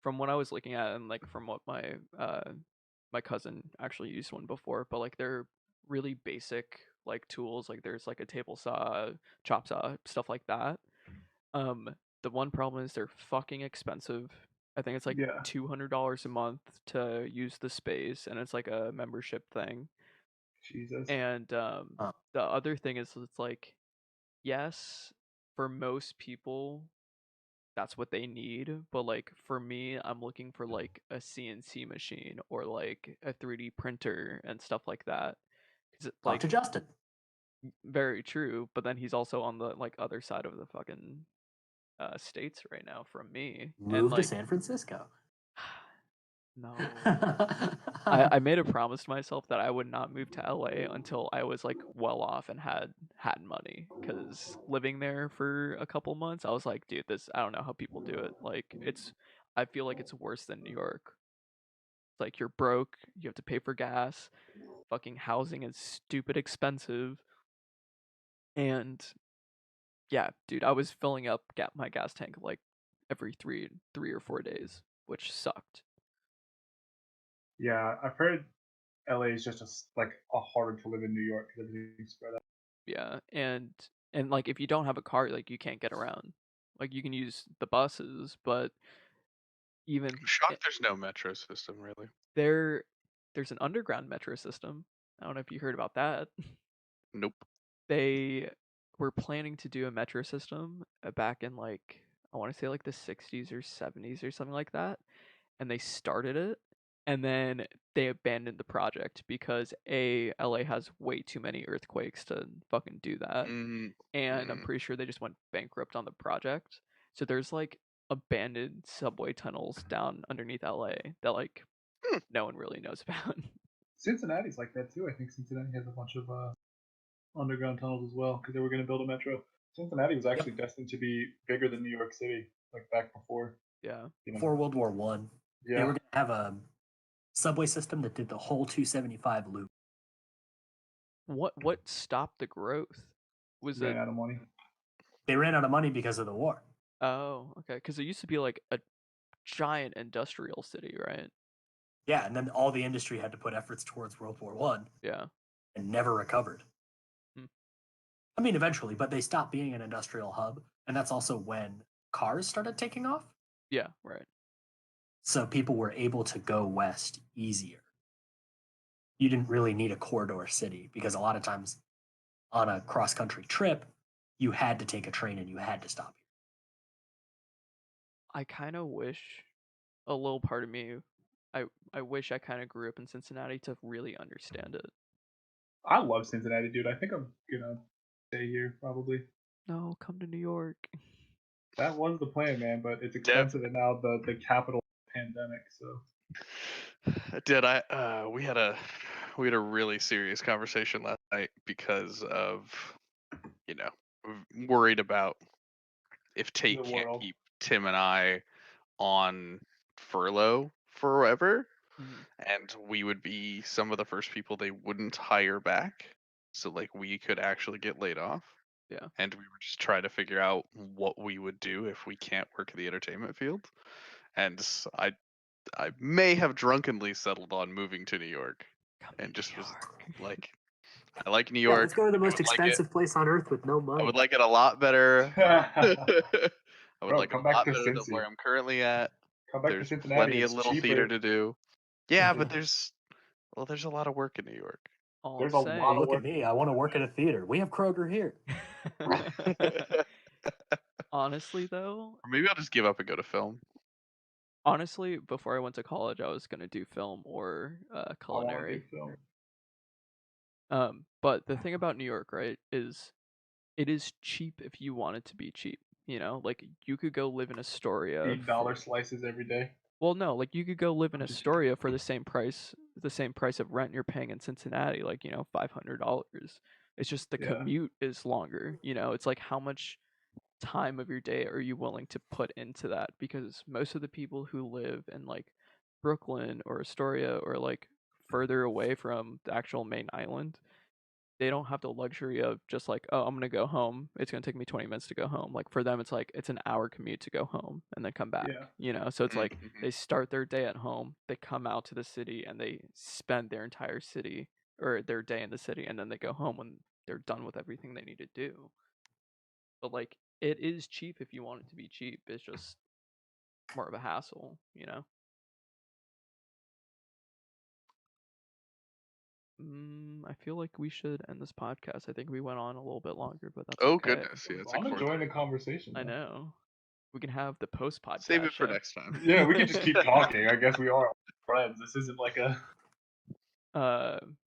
from what I was looking at and like from what my cousin actually used one before, but like they're really basic like tools. Like there's like a table saw, chop saw, stuff like that. Um, the one problem is they're fucking expensive. I think it's like Yeah, $200 a month to use the space, and it's like a membership thing. Jesus. And Huh. the other thing is, it's like, yes, for most people, that's what they need. But like for me, I'm looking for like a CNC machine or like a 3D printer and stuff like that. 'Cause Talk to Justin. very true. But then he's also on the like other side of the fucking states right now from me, and Move to like San Francisco. no. I made a promise to myself that I would not move to LA until I was like well off and had money. Because living there for a couple months, I was like, dude, this, I don't know how people do it. Like I feel like it's worse than New York. It's like you're broke, you have to pay for gas, fucking housing is stupid expensive, and yeah, dude, I was filling up my gas tank like every 3 or 4 days, which sucked. Yeah, I've heard LA is just like a harder to live in New York because everything's spread out. Yeah, and like if you don't have a car, like you can't get around. Like you can use the buses, but even Shocked there's no metro system really. there's an underground metro system. I don't know if you heard about that. Nope. They were planning to do a metro system back in like, I want to say like the 60s or 70s or something like that, and they started it, and then they abandoned the project because LA has way too many earthquakes to fucking do that. And I'm pretty sure they just went bankrupt on the project. So there's like abandoned subway tunnels down underneath LA that like no one really knows about. Cincinnati's like that too. I think Cincinnati has a bunch of underground tunnels as well because they were going to build a metro. Cincinnati was actually destined to be bigger than New York City, like back before. Yeah. Before World War One, they Yeah. were going to have a subway system that did the whole 275 loop. What stopped the growth? Was Ran it? out of money. They ran out of money because of the war. Oh, okay. Because it used to be like a giant industrial city, right? Yeah, and then all the industry had to put efforts towards World War One Yeah. and never recovered. Hmm. I mean, eventually, but they stopped being an industrial hub, and that's also when cars started taking off. Yeah. Right. So people were able to go west easier. You didn't really need a corridor city because a lot of times on a cross country trip, you had to take a train and you had to stop here. I kind of wish a little part of me. I wish I kind of grew up in Cincinnati to really understand it. I love Cincinnati, dude. I think I'm gonna stay here probably. No, come to New York. That was the plan, man, but it's expensive and now the capital pandemic, so We had a really serious conversation last night because of worried about if Tate the can't world. keep Tim and I on furlough forever, Mhm. and we would be some of the first people they wouldn't hire back. So like we could actually get laid off. Yeah. And we were just trying to figure out what we would do if we can't work in the entertainment field. And I may have drunkenly settled on moving to New York, Come and to just New was York. like, I like New Yeah, let's York. go to the I most would like it. expensive place on earth with no I money. would like it a lot better. I would Bro, like it come a back lot to better than Cincy. where I'm currently at. Come back to There's Cincinnati. plenty of It's little cheaper. theater to do. Yeah, but there's a lot of work in New York. All There's I'm a lot saying. of Look work. at me. I want to work at a theater. We have Kroger here. Honestly, though, Or maybe I'll just give up and go to film. before I went to college, I was gonna do film or I want to do culinary. film. But the thing about New York, right, is it is cheap if you want it to be cheap. You know, like you could go live in Astoria. $8 slices every day. Well, no, like you could go live in I'm just Astoria for the same price of rent you're paying in Cincinnati, like, $500. It's just the Yeah. commute is longer, it's like how much time of your day are you willing to put into that? Because most of the people who live in like Brooklyn or Astoria or like further away from the actual main island, they don't have the luxury of just like, oh, I'm gonna go home. It's gonna take me 20 minutes to go home. Like for them, it's like it's an hour commute to go home and then come back. Yeah. So it's like Mhm. they start their day at home, they come out to the city, and they spend their entire city or their day in the city, and then they go home when they're done with everything they need to do. But like it is cheap if you want it to be cheap. It's just more of a hassle. I feel like we should end this podcast. I think we went on a little bit longer, but that's Oh okay. goodness, yeah, it's like I'm enjoying 4:30. the conversation. I though. know. We can have the post podcast. Save it for next time. Yeah, we could just keep talking. I guess we are friends. This isn't like a.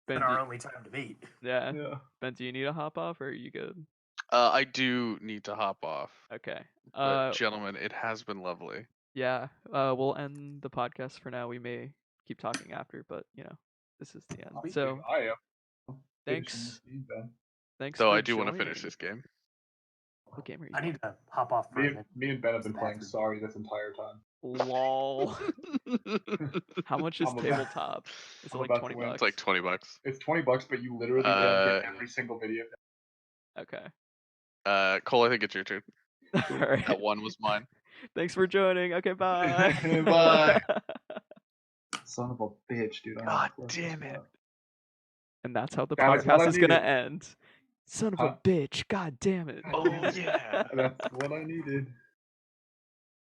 Ben, And our only time to meet. yeah. Yeah. Ben, do you need to hop off or are you good? I do need to hop off. Okay. But gentlemen, it has been lovely. Yeah. We'll end the podcast for now. We may keep talking after, but this is the end. So I am. thanks. Thanks So for I do want to joining. finish this game. What game are you I playing? need to hop off for a minute. Me and Ben have been The playing bathroom. Sorry this entire time. Lol. How much is I'm about- tabletop? Is it I'm like about to $20? win. It's like $20. It's $20, but you literally get every single video. Okay. Cole, I think it's your turn. All right. That one was mine. Thanks for joining. Okay, bye. Bye. Son of a bitch, dude. God damn it. And that's how the That is what podcast I is gonna needed. end. Son of a bitch. God damn it. Oh yeah. That's what I needed.